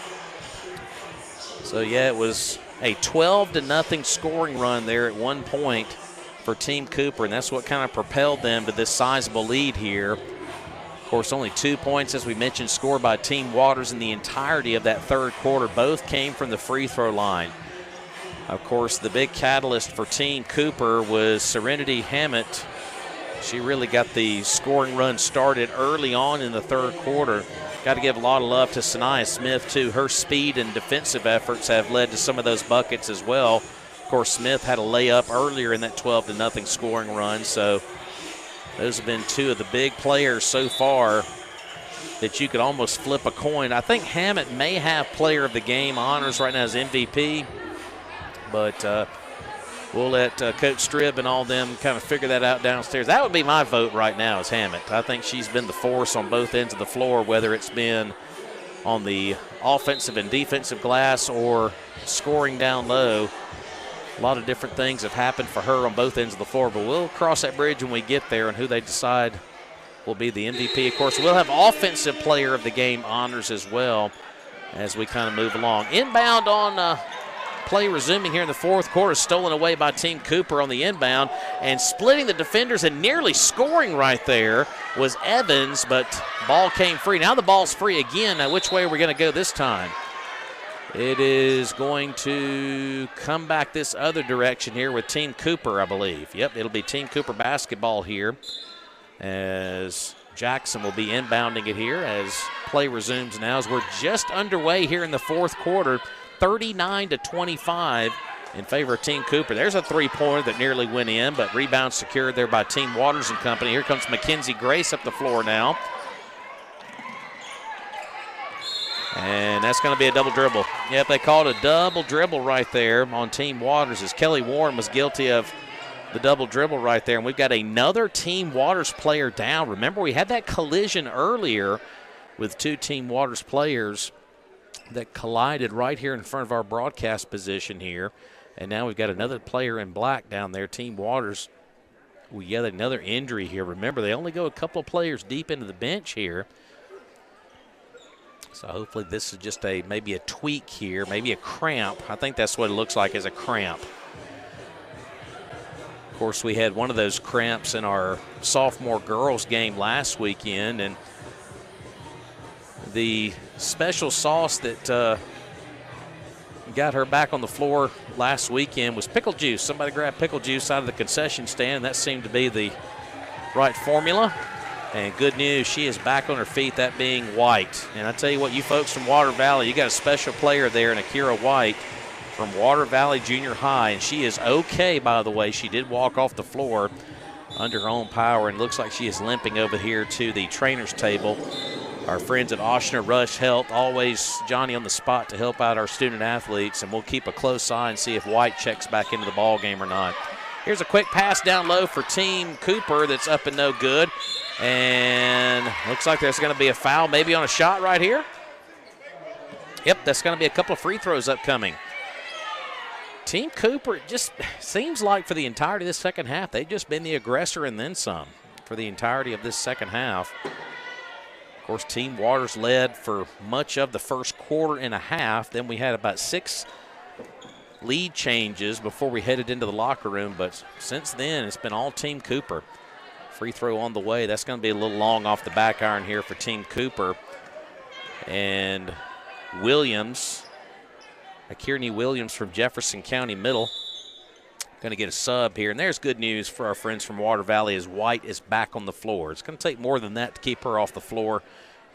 So, yeah, it was a 12-0 scoring run there at one point for Team Cooper, and that's what kind of propelled them to this sizable lead here. Of course, only 2 points, as we mentioned, scored by Team Waters in the entirety of that third quarter. Both came from the free throw line. Of course, the big catalyst for Team Cooper was Serenity Hammett. She really got the scoring run started early on in the third quarter. Got to give a lot of love to Sanaya Smith, too. Her speed and defensive efforts have led to some of those buckets as well. Of course, Smith had a layup earlier in that 12-0 scoring run, so those have been 2 of the big players so far that you could almost flip a coin. I think Hammett may have player of the game honors right now as MVP, but we'll let Coach Strib and all them kind of figure that out downstairs. That would be my vote right now is Hammett. I think she's been the force on both ends of the floor, whether it's been on the offensive and defensive glass or scoring down low. A lot of different things have happened for her on both ends of the floor, but we'll cross that bridge when we get there and who they decide will be the MVP. Of course, we'll have Offensive Player of the Game honors as well as we kind of move along. Inbound on play resuming here in the fourth quarter, stolen away by Team Cooper on the inbound, and splitting the defenders and nearly scoring right there was Evans, but ball came free. Now the ball's free again. Now which way are we going to go this time? It is going to come back this other direction here with Team Cooper, I believe. Yep, it'll be Team Cooper basketball here as Jackson will be inbounding it here as play resumes now as we're just underway here in the fourth quarter, 39-25 in favor of Team Cooper. There's a three-pointer that nearly went in, but rebound secured there by Team Waters and company. Here comes Mackenzie Grace up the floor now. And that's going to be a double dribble. Yep, they called a double dribble right there on Team Waters as Kelly Warren was guilty of the double dribble right there. And we've got another Team Waters player down. Remember, we had that collision earlier with two Team Waters players that collided right here in front of our broadcast position here. And now we've got another player in black down there, Team Waters. We get another injury here. Remember, they only go a couple of players deep into the bench here. So hopefully this is just maybe a tweak here, maybe a cramp. I think that's what it looks like, is a cramp. Of course, we had one of those cramps in our sophomore girls game last weekend, and the special sauce that got her back on the floor last weekend was pickle juice. Somebody grabbed pickle juice out of the concession stand, and that seemed to be the right formula. And good news, she is back on her feet, that being White. And I tell you what, you folks from Water Valley, you got a special player there in Akira White from Water Valley Junior High. And she is okay, by the way. She did walk off the floor under her own power, and looks like she is limping over here to the trainer's table. Our friends at Oshner Rush Health, always Johnny on the spot to help out our student athletes, and we'll keep a close eye and see if White checks back into the ball game or not. Here's a quick pass down low for Team Cooper that's up and no good. And looks like there's going to be a foul maybe on a shot right here. Yep, that's going to be a couple of free throws upcoming. Team Cooper, it just seems like for the entirety of this second half, they've just been the aggressor and then some for the entirety of this second half. Of course, Team Waters led for much of the first quarter and a half. Then we had about 6 lead changes before we headed into the locker room. But since then, it's been all Team Cooper. Free throw on the way. That's going to be a little long off the back iron here for Team Cooper. And Williams, Kearney Williams from Jefferson County Middle, going to get a sub here. And there's good news for our friends from Water Valley as White is back on the floor. It's going to take more than that to keep her off the floor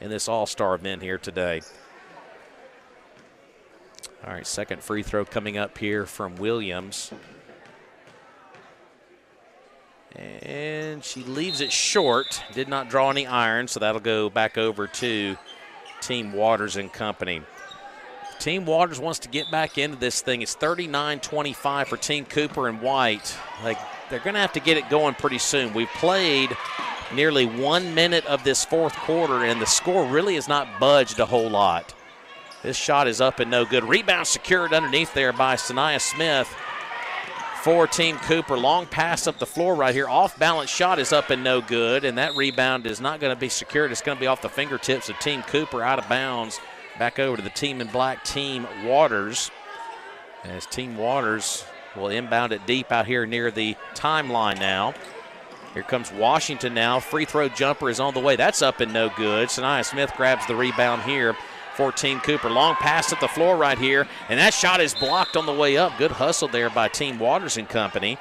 in this all-star event here today. All right, second free throw coming up here from Williams. And she leaves it short. Did not draw any iron, so that'll go back over to Team Waters and company. Team Waters wants to get back into this thing. It's 39-25 for Team Cooper and White. They're going to have to get it going pretty soon. We've played nearly 1 minute of this fourth quarter, and the score really has not budged a whole lot. This shot is up and no good. Rebound secured underneath there by Sanaya Smith for Team Cooper. Long pass up the floor right here. Off-balance shot is up and no good, and that rebound is not going to be secured. It's going to be off the fingertips of Team Cooper, out of bounds. Back over to the team in black, Team Waters. As Team Waters will inbound it deep out here near the timeline now. Here comes Washington now. Free throw jumper is on the way. That's up and no good. Sanaya Smith grabs the rebound here for Team Cooper. Long pass at the floor right here, and that shot is blocked on the way up. Good hustle there by Team Waters and company.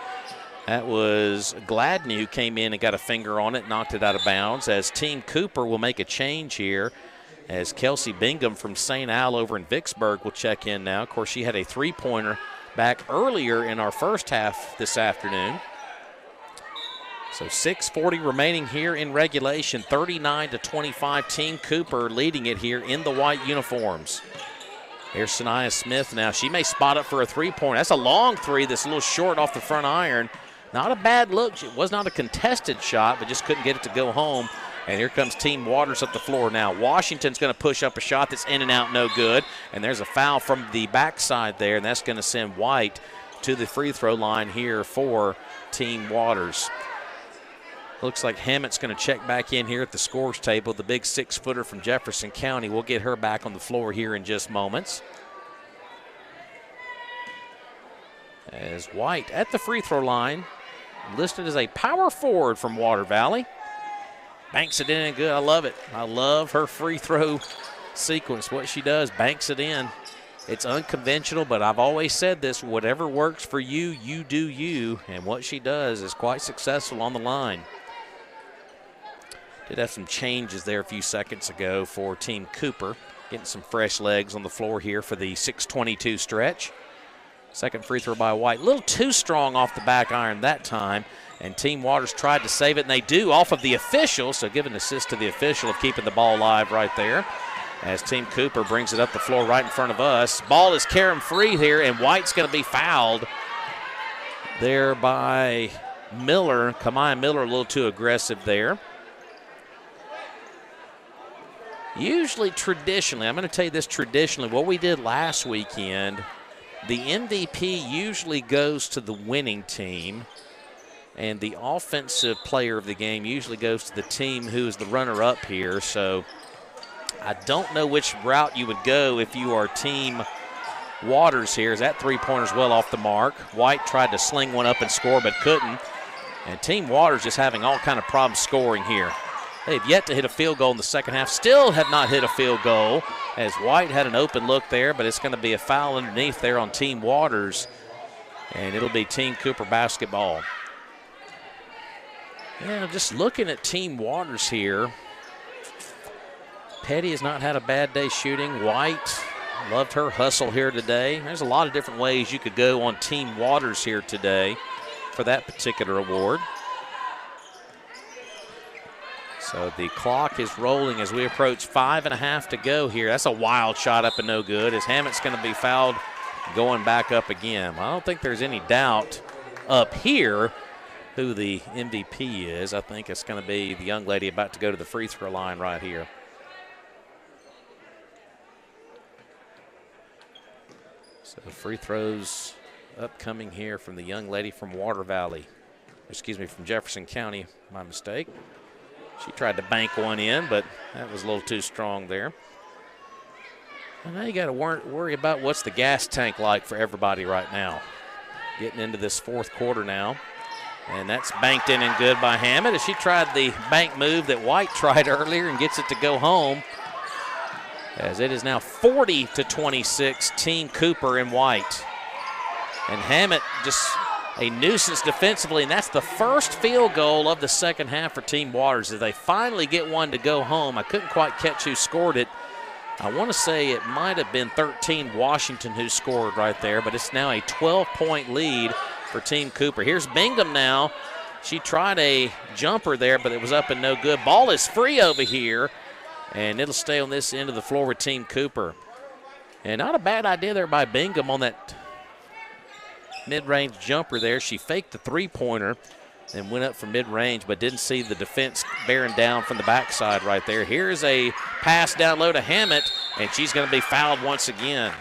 That was Gladney who came in and got a finger on it, knocked it out of bounds, as Team Cooper will make a change here, as Kelsey Bingham from St. Al over in Vicksburg will check in now. Of course, she had a three-pointer back earlier in our first half this afternoon. So 6:40 remaining here in regulation, 39-25. Team Cooper leading it here in the white uniforms. Here's Sanaya Smith now. She may spot up for a three-pointer. That's a long three that's a little short off the front iron. Not a bad look. It was not a contested shot, but just couldn't get it to go home. And here comes Team Waters up the floor now. Washington's going to push up a shot that's in and out, no good. And there's a foul from the backside there, and that's going to send White to the free throw line here for Team Waters. Looks like Hammett's going to check back in here at the scores table. The big 6-footer from Jefferson County. We'll get her back on the floor here in just moments. As White at the free throw line, listed as a power forward from Water Valley. Banks it in and good. I love it. I love her free throw sequence. What she does, banks it in. It's unconventional, but I've always said this, whatever works for you, you do you. And what she does is quite successful on the line. Did have some changes there a few seconds ago for Team Cooper. Getting some fresh legs on the floor here for the 6:22 stretch. Second free throw by White. A little too strong off the back iron that time. And Team Waters tried to save it, and they do off of the official. So give an assist to the official of keeping the ball alive right there. As Team Cooper brings it up the floor right in front of us. Ball is carrying free here, and White's going to be fouled there by Miller. Kamaya Miller a little too aggressive there. Usually, traditionally, I'm going to tell you this traditionally, what we did last weekend, the MVP usually goes to the winning team, and the offensive player of the game usually goes to the team who is the runner-up here. So I don't know which route you would go if you are Team Waters here. As that three-pointer's well off the mark. White tried to sling one up and score but couldn't. And Team Waters just having all kind of problems scoring here. They've yet to hit a field goal in the second half. Still have not hit a field goal as White had an open look there, but it's going to be a foul underneath there on Team Waters, and it'll be Team Cooper basketball. Yeah, just looking at Team Waters here, Petty has not had a bad day shooting. White loved her hustle here today. There's a lot of different ways you could go on Team Waters here today for that particular award. So the clock is rolling as we approach 5.5 to go here. That's a wild shot up and no good as Hammett's going to be fouled going back up again. I don't think there's any doubt up here who the MVP is. I think it's going to be the young lady about to go to the free throw line right here. So free throws upcoming here from the young lady from Water Valley. Excuse me, from Jefferson County, my mistake. She tried to bank one in, but that was a little too strong there. And now you got to worry about what's the gas tank like for everybody right now. Getting into this fourth quarter now. And that's banked in and good by Hammett as she tried the bank move that White tried earlier and gets it to go home. As it is now 40-26, Team Cooper and White. And Hammett just a nuisance defensively, and that's the first field goal of the second half for Team Waters as they finally get one to go home. I couldn't quite catch who scored it. I want to say it might have been 13 Washington who scored right there, but it's now a 12-point lead for Team Cooper. Here's Bingham now. She tried a jumper there, but it was up and no good. Ball is free over here, and it'll stay on this end of the floor with Team Cooper. And not a bad idea there by Bingham on that mid-range jumper there. She faked the three-pointer and went up for mid-range, but didn't see the defense bearing down from the backside right there. Here's a pass down low to Hammett, and she's going to be fouled once again.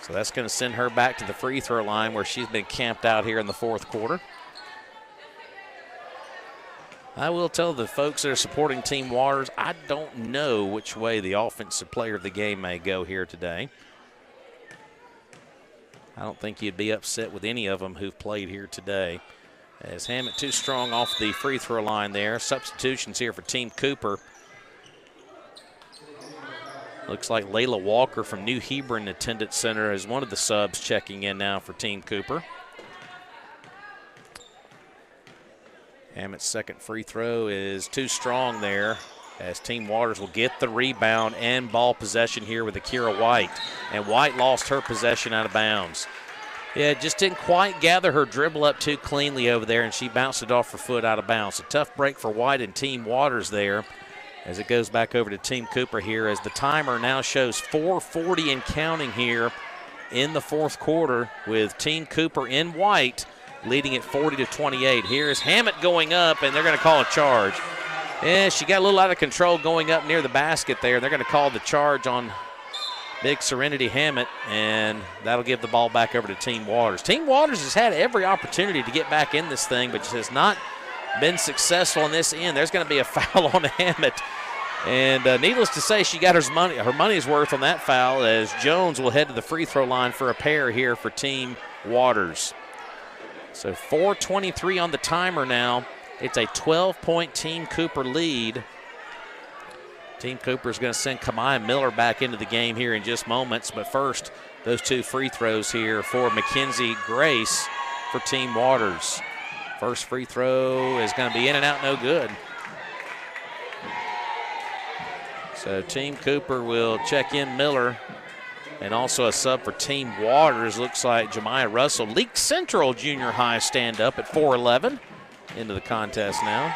So that's going to send her back to the free throw line where she's been camped out here in the fourth quarter. I will tell the folks that are supporting Team Waters, I don't know which way the offensive player of the game may go here today. I don't think you'd be upset with any of them who've played here today. As Hammett too strong off the free throw line there. Substitutions here for Team Cooper. Looks like Layla Walker from New Hebron Attendance Center is one of the subs checking in now for Team Cooper. Hammett's second free throw is too strong there as Team Waters will get the rebound and ball possession here with Akira White. And White lost her possession out of bounds. Yeah, just didn't quite gather her dribble up too cleanly over there, and she bounced it off her foot out of bounds. A tough break for White and Team Waters there as it goes back over to Team Cooper here as the timer now shows 4:40 and counting here in the fourth quarter with Team Cooper in White leading at 40-28. Here's Hammett going up, and they're going to call a charge. Yeah, she got a little out of control going up near the basket there. They're going to call the charge on big Serenity Hammett, and that'll give the ball back over to Team Waters. Team Waters has had every opportunity to get back in this thing, but just has not been successful on this end. There's going to be a foul on Hammett, and needless to say, she got her money's worth on that foul, as Jones will head to the free throw line for a pair here for Team Waters. So 4:23 on the timer now. It's a 12-point Team Cooper lead. Team Cooper is going to send Kamaya Miller back into the game here in just moments. But first, those two free throws here for Mackenzie Grace for Team Waters. First free throw is going to be in and out, no good. So Team Cooper will check in Miller. And also a sub for Team Waters. Looks like Jemiah Russell, Leak Central Junior High, stand up at 4'11", into the contest now.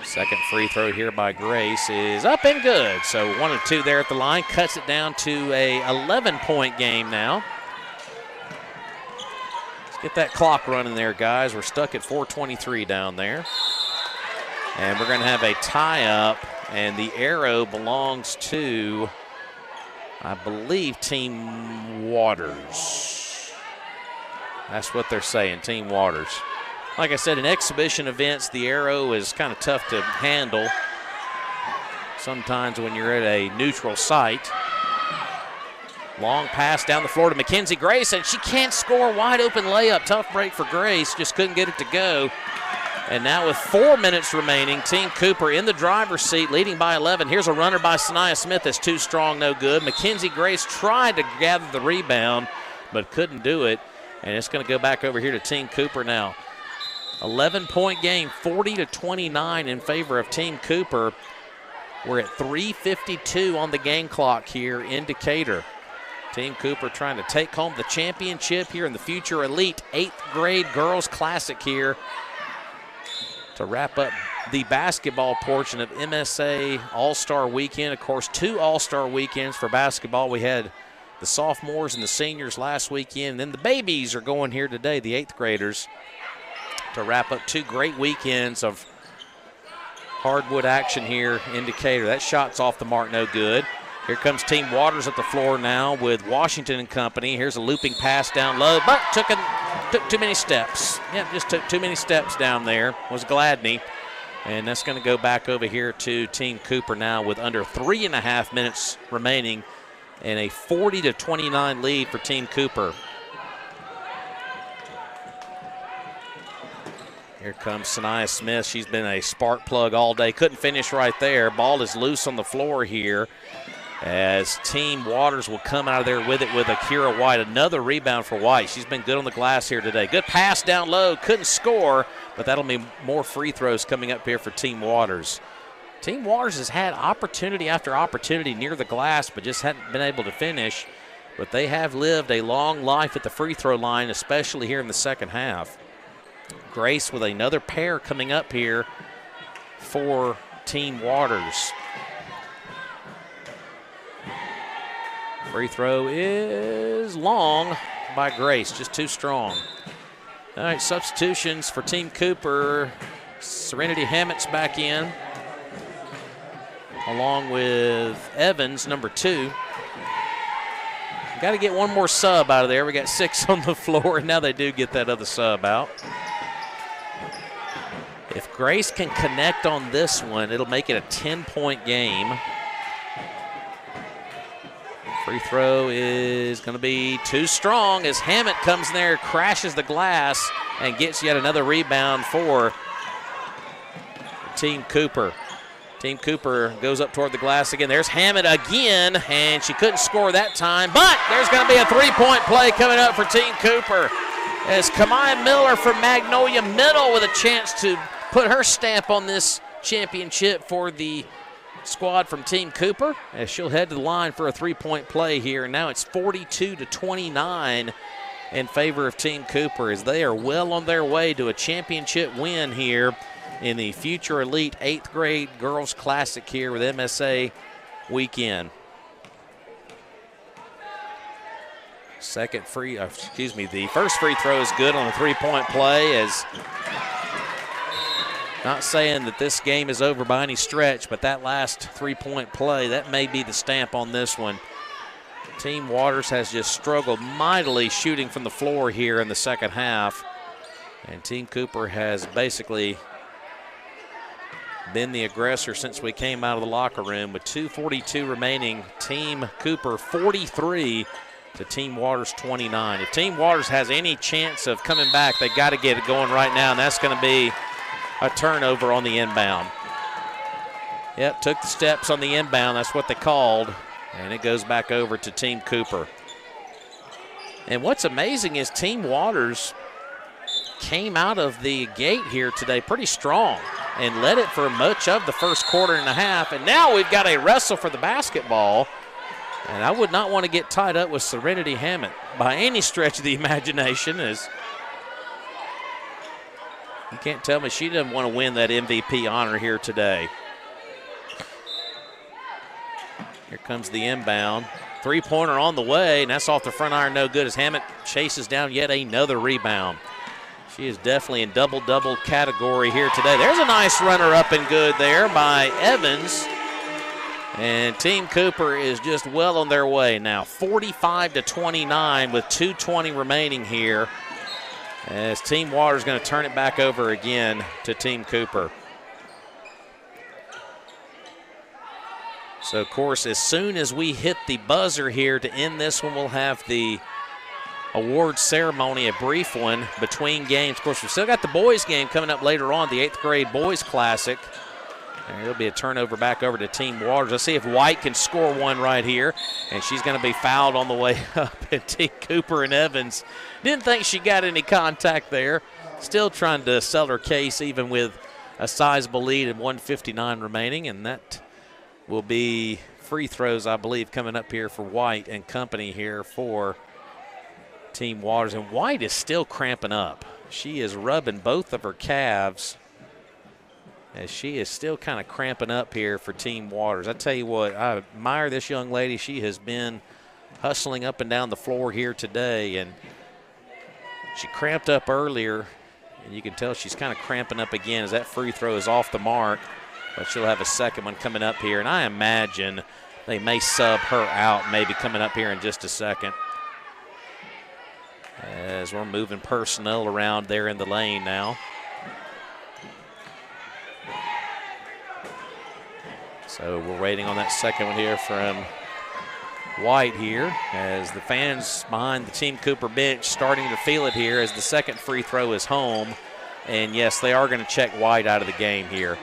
Second free throw here by Grace is up and good. So 1 of 2 there at the line. Cuts it down to a 11-point game now. Let's get that clock running there, guys. We're stuck at 4:23 down there. And we're going to have a tie-up, and the arrow belongs to, I believe, Team Waters. That's what they're saying, Team Waters. Like I said, in exhibition events, the arrow is kind of tough to handle sometimes when you're at a neutral site. Long pass down the floor to Mackenzie Grace, and she can't score. Wide open layup. Tough break for Grace. Just couldn't get it to go. And now with 4 minutes remaining, Team Cooper in the driver's seat, leading by 11. Here's a runner by Sanaya Smith that's too strong, no good. Mackenzie Grace tried to gather the rebound, but couldn't do it. And it's going to go back over here to Team Cooper now. 11-point game, 40-29 in favor of Team Cooper. We're at 3:52 on the game clock here in Decatur. Team Cooper trying to take home the championship here in the Future Elite 8th grade girls classic here to wrap up the basketball portion of MSA All-Star Weekend. Of course, 2 All-Star Weekends for basketball. We had the sophomores and the seniors last weekend. And then the babies are going here today, the 8th graders, to wrap up 2 great weekends of hardwood action here in Decatur. That shot's off the mark, no good. Here comes Team Waters at the floor now with Washington and company. Here's a looping pass down low, but took too many steps. Yeah, just took too many steps down there. Was Gladney. And that's going to go back over here to Team Cooper now with under 3.5 minutes remaining and a 40-29 lead for Team Cooper. Here comes Sanaya Smith. She's been a spark plug all day. Couldn't finish right there. Ball is loose on the floor here as Team Waters will come out of there with it with Akira White. Another rebound for White. She's been good on the glass here today. Good pass down low. Couldn't score, but that'll be more free throws coming up here for Team Waters. Team Waters has had opportunity after opportunity near the glass, but just hadn't been able to finish. But they have lived a long life at the free throw line, especially here in the second half. Grace with another pair coming up here for Team Waters. Free throw is long by Grace, just too strong. All right, substitutions for Team Cooper. Serenity Hammett's back in, along with Evans, number 2. Got to get one more sub out of there. We got 6 on the floor, and now they do get that other sub out. If Grace can connect on this one, it'll make it a 10-point game. Free throw is going to be too strong as Hammett comes in there, crashes the glass, and gets yet another rebound for Team Cooper. Team Cooper goes up toward the glass again. There's Hammett again, and she couldn't score that time, but there's going to be a 3-point play coming up for Team Cooper as Kamaya Miller from Magnolia Middle with a chance to put her stamp on this championship for the squad from Team Cooper as she'll head to the line for a 3-point play here. And now it's 42-29 in favor of Team Cooper as they are well on their way to a championship win here in the Future Elite 8th grade girls classic here with MSA weekend. The first free throw is good on a 3-point play as Not saying that this game is over by any stretch, but that last three-point play, that may be the stamp on this one. Team Waters has just struggled mightily shooting from the floor here in the second half. And Team Cooper has basically been the aggressor since we came out of the locker room with 2:42 remaining. Team Cooper 43 to Team Waters 29. If Team Waters has any chance of coming back, they got to get it going right now, and that's going to be a turnover on the inbound. Yep, took the steps on the inbound. That's what they called, and it goes back over to Team Cooper. And what's amazing is Team Waters came out of the gate here today pretty strong and led it for much of the first quarter and a half. And now we've got a wrestle for the basketball. And I would not want to get tied up with Serenity Hammett by any stretch of the imagination, as you can't tell me she doesn't want to win that MVP honor here today. Here comes the inbound. Three-pointer on the way, and that's off the front iron, no good, as Hammett chases down yet another rebound. She is definitely in double-double category here today. There's a nice runner-up and good there by Evans. And Team Cooper is just well on their way now, 45-29 with 2:20 remaining here, as Team Waters going to turn it back over again to Team Cooper. So, of course, as soon as we hit the buzzer here to end this one, we'll have the award ceremony, a brief one between games. Of course, we've still got the boys game coming up later on, the 8th grade boys classic. And it'll be a turnover back over to Team Waters. Let's see if White can score one right here. And she's going to be fouled on the way up. And Team Cooper and Evans didn't think she got any contact there. Still trying to sell her case even with a sizable lead and 1:59 remaining. And that will be free throws, I believe, coming up here for White and company here for Team Waters. And White is still cramping up. She is rubbing both of her calves, as she is still kind of cramping up here for Team Waters. I tell you what, I admire this young lady. She has been hustling up and down the floor here today, and she cramped up earlier, and you can tell she's kind of cramping up again as that free throw is off the mark, but she'll have a second one coming up here, and I imagine they may sub her out maybe coming up here in just a second, as we're moving personnel around there in the lane now. So we're waiting on that second one here from White here, as the fans behind the Team Cooper bench starting to feel it here as the second free throw is home. And yes, they are going to check White out of the game here.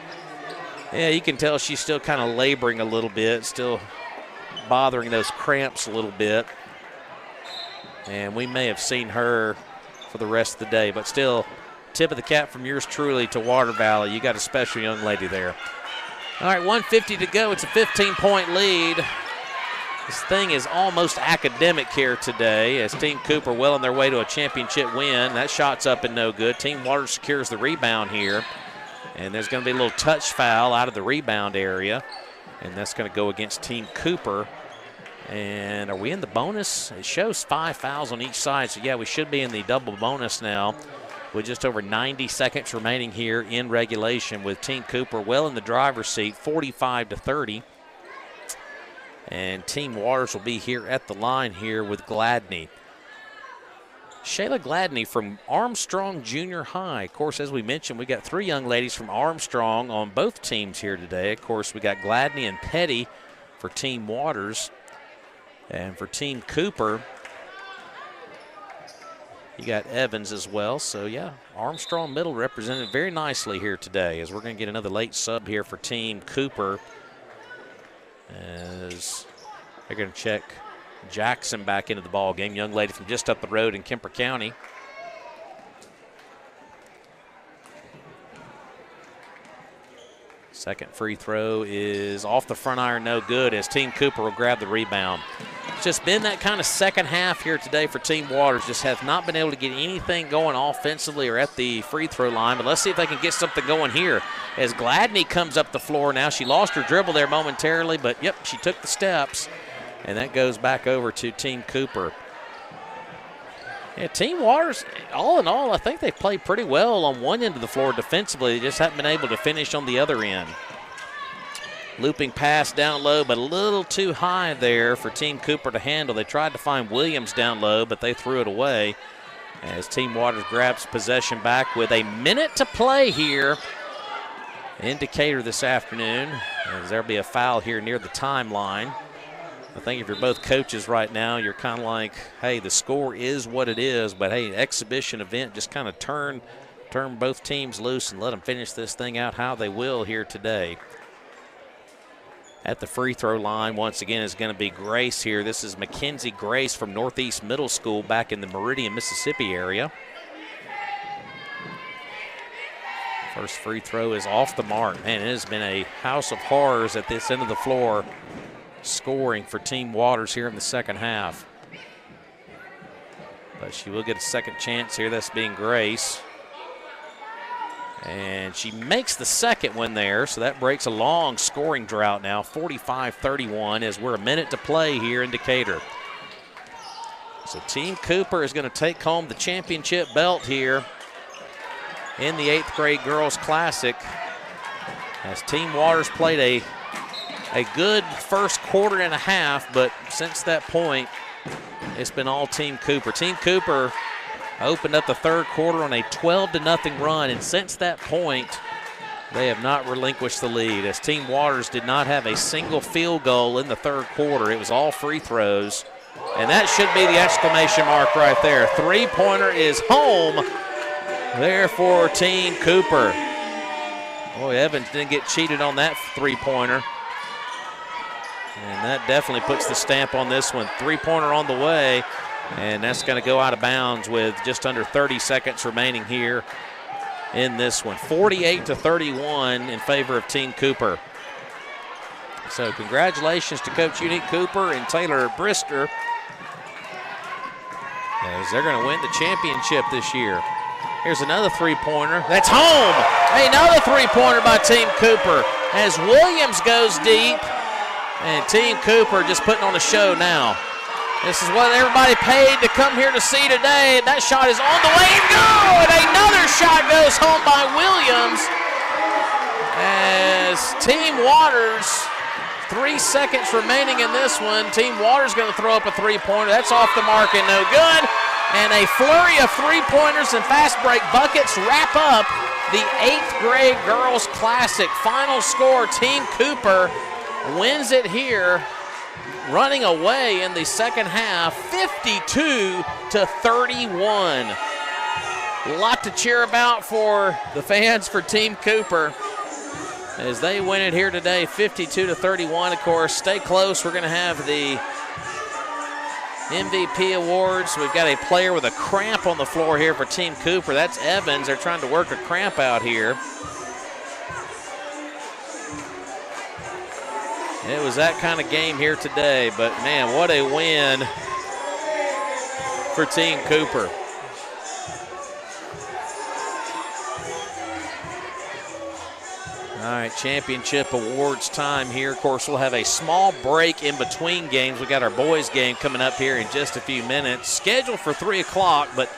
Yeah, you can tell she's still kind of laboring a little bit, still bothering those cramps a little bit. And we may have seen her for the rest of the day, but still, tip of the cap from yours truly to Water Valley. You got a special young lady there. All right, 1:50 to go. It's a 15-point lead. This thing is almost academic here today, as Team Cooper well on their way to a championship win. That shot's up and no good. Team Waters secures the rebound here. And there's going to be a little touch foul out of the rebound area. And that's going to go against Team Cooper. And are we in the bonus? It shows 5 fouls on each side. So, yeah, we should be in the double bonus now, with just over 90 seconds remaining here in regulation, with Team Cooper well in the driver's seat, 45-30. And Team Waters will be here at the line here with Gladney. Shayla Gladney from Armstrong Junior High. Of course, as we mentioned, we got 3 young ladies from Armstrong on both teams here today. Of course, we got Gladney and Petty for Team Waters. And for Team Cooper, you got Evans as well. So, yeah, Armstrong Middle represented very nicely here today, as we're going to get another late sub here for Team Cooper, as they're going to check Jackson back into the ball game, young lady from just up the road in Kemper County. Second free throw is off the front iron, no good, as Team Cooper will grab the rebound. It's just been that kind of second half here today for Team Waters. Just have not been able to get anything going offensively or at the free throw line. But let's see if they can get something going here, as Gladney comes up the floor now. She lost her dribble there momentarily, but, yep, she took the steps. And that goes back over to Team Cooper. Yeah, Team Waters, all in all, I think they played pretty well on one end of the floor defensively. They just haven't been able to finish on the other end. Looping pass down low, but a little too high there for Team Cooper to handle. They tried to find Williams down low, but they threw it away as Team Waters grabs possession back with a minute to play here in Decatur this afternoon, as there'll be a foul here near the timeline. I think if you're both coaches right now, you're kind of like, hey, the score is what it is, but hey, an exhibition event, just kind of turn both teams loose and let them finish this thing out how they will here today. At the free throw line, once again, is going to be Grace here. This is Mackenzie Grace from Northeast Middle School back in the Meridian, Mississippi area. First free throw is off the mark. Man, it has been a house of horrors at this end of the floor, scoring for Team Waters here in the second half. But she will get a second chance here, that's being Grace. And she makes the second one there, so that breaks a long scoring drought now, 45-31, as we're a minute to play here in Decatur. So Team Cooper is going to take home the championship belt here in the 8th grade Girls Classic, as Team Waters played a good first quarter and a half, but since that point, it's been all Team Cooper. Team Cooper opened up the third quarter on a 12-0 run, and since that point, they have not relinquished the lead, as Team Waters did not have a single field goal in the third quarter. It was all free throws, and that should be the exclamation mark right there. Three-pointer is home there for Team Cooper. Boy, Evans didn't get cheated on that three-pointer, and that definitely puts the stamp on this one. Three-pointer on the way, and that's going to go out of bounds with just under 30 seconds remaining here in this one. 48-31 in favor of Team Cooper. So congratulations to Coach Unique Cooper and Taylor Brister, as they're going to win the championship this year. Here's another three-pointer. That's home. Another three-pointer by Team Cooper as Williams goes deep, and Team Cooper just putting on a show now. This is what everybody paid to come here to see today. That shot is on the way and go! And another shot goes home by Williams. As Team Waters, 3 seconds remaining in this one. Team Waters going to throw up a three-pointer. That's off the mark and no good. And a flurry of three-pointers and fast break buckets wrap up the 8th grade Girls Classic. Final score, Team Cooper wins it here, running away in the second half, 52-31. A lot to cheer about for the fans for Team Cooper as they win it here today, 52-31. Of course, stay close. We're going to have the MVP awards. We've got a player with a cramp on the floor here for Team Cooper. That's Evans. They're trying to work a cramp out here. It was that kind of game here today, but man, what a win for Team Cooper. All right, championship awards time here. Of course, we'll have a small break in between games. We got our boys game coming up here in just a few minutes, scheduled for 3 o'clock, but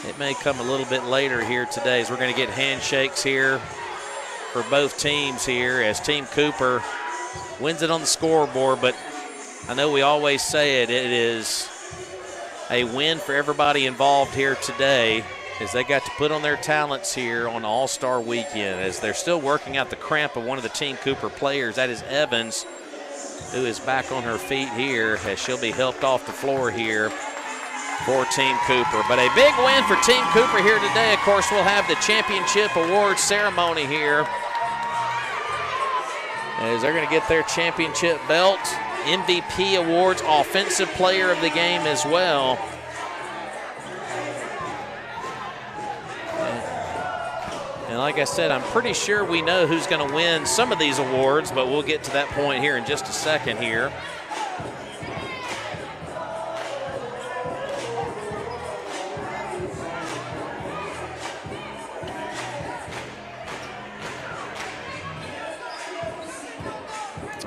it may come a little bit later here today, as we're going to get handshakes here for both teams here as Team Cooper wins it on the scoreboard. But I know we always say it is a win for everybody involved here today, as they got to put on their talents here on All-Star Weekend, as they're still working out the cramp of one of the Team Cooper players. That is Evans, who is back on her feet here, as she'll be helped off the floor here for Team Cooper. But a big win for Team Cooper here today. Of course, we'll have the championship awards ceremony here, as they're going to get their championship belt, MVP awards, offensive player of the game as well. And like I said, I'm pretty sure we know who's going to win some of these awards, but we'll get to that point here in just a second here.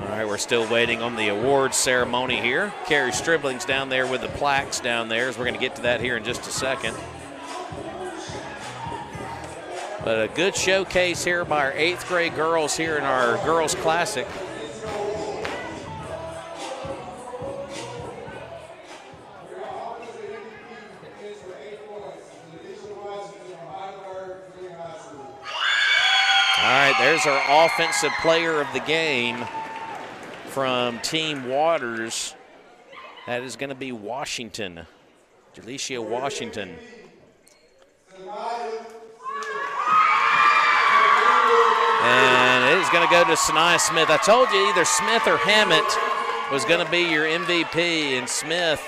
All right, we're still waiting on the awards ceremony here. Carrie Stribling's down there with the plaques down there, so we're going to get to that here in just a second. But a good showcase here by our 8th grade girls here in our Girls Classic. All right, there's our offensive player of the game from Team Waters. That is going to be Washington, Jalecia Washington. And it is going to go to Sanaya Smith. I told you either Smith or Hammett was going to be your MVP, and Smith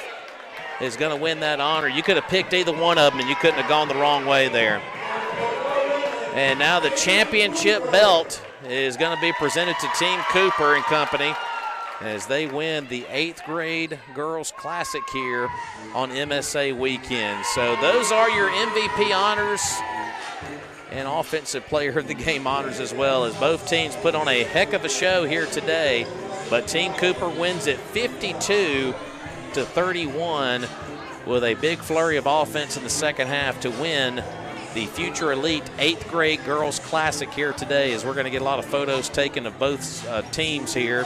is going to win that honor. You could have picked either one of them, and you couldn't have gone the wrong way there. And now the championship belt is going to be presented to Team Cooper and company as they win the 8th grade Girls Classic here on MSA weekend. So those are your MVP honors and offensive player of the game honors as well, as both teams put on a heck of a show here today. But Team Cooper wins it 52-31 with a big flurry of offense in the second half to win the Future Elite 8th grade Girls Classic here today, as we're going to get a lot of photos taken of both teams here.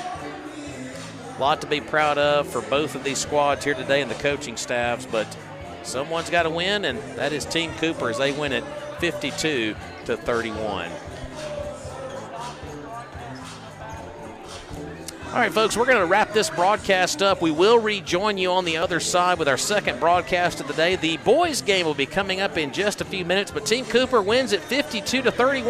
A lot to be proud of for both of these squads here today and the coaching staffs, but someone's got to win, and that is Team Cooper as they win it 52-31. All right, folks, we're going to wrap this broadcast up. We will rejoin you on the other side with our second broadcast of the day. The boys game will be coming up in just a few minutes, but Team Cooper wins it 52-31.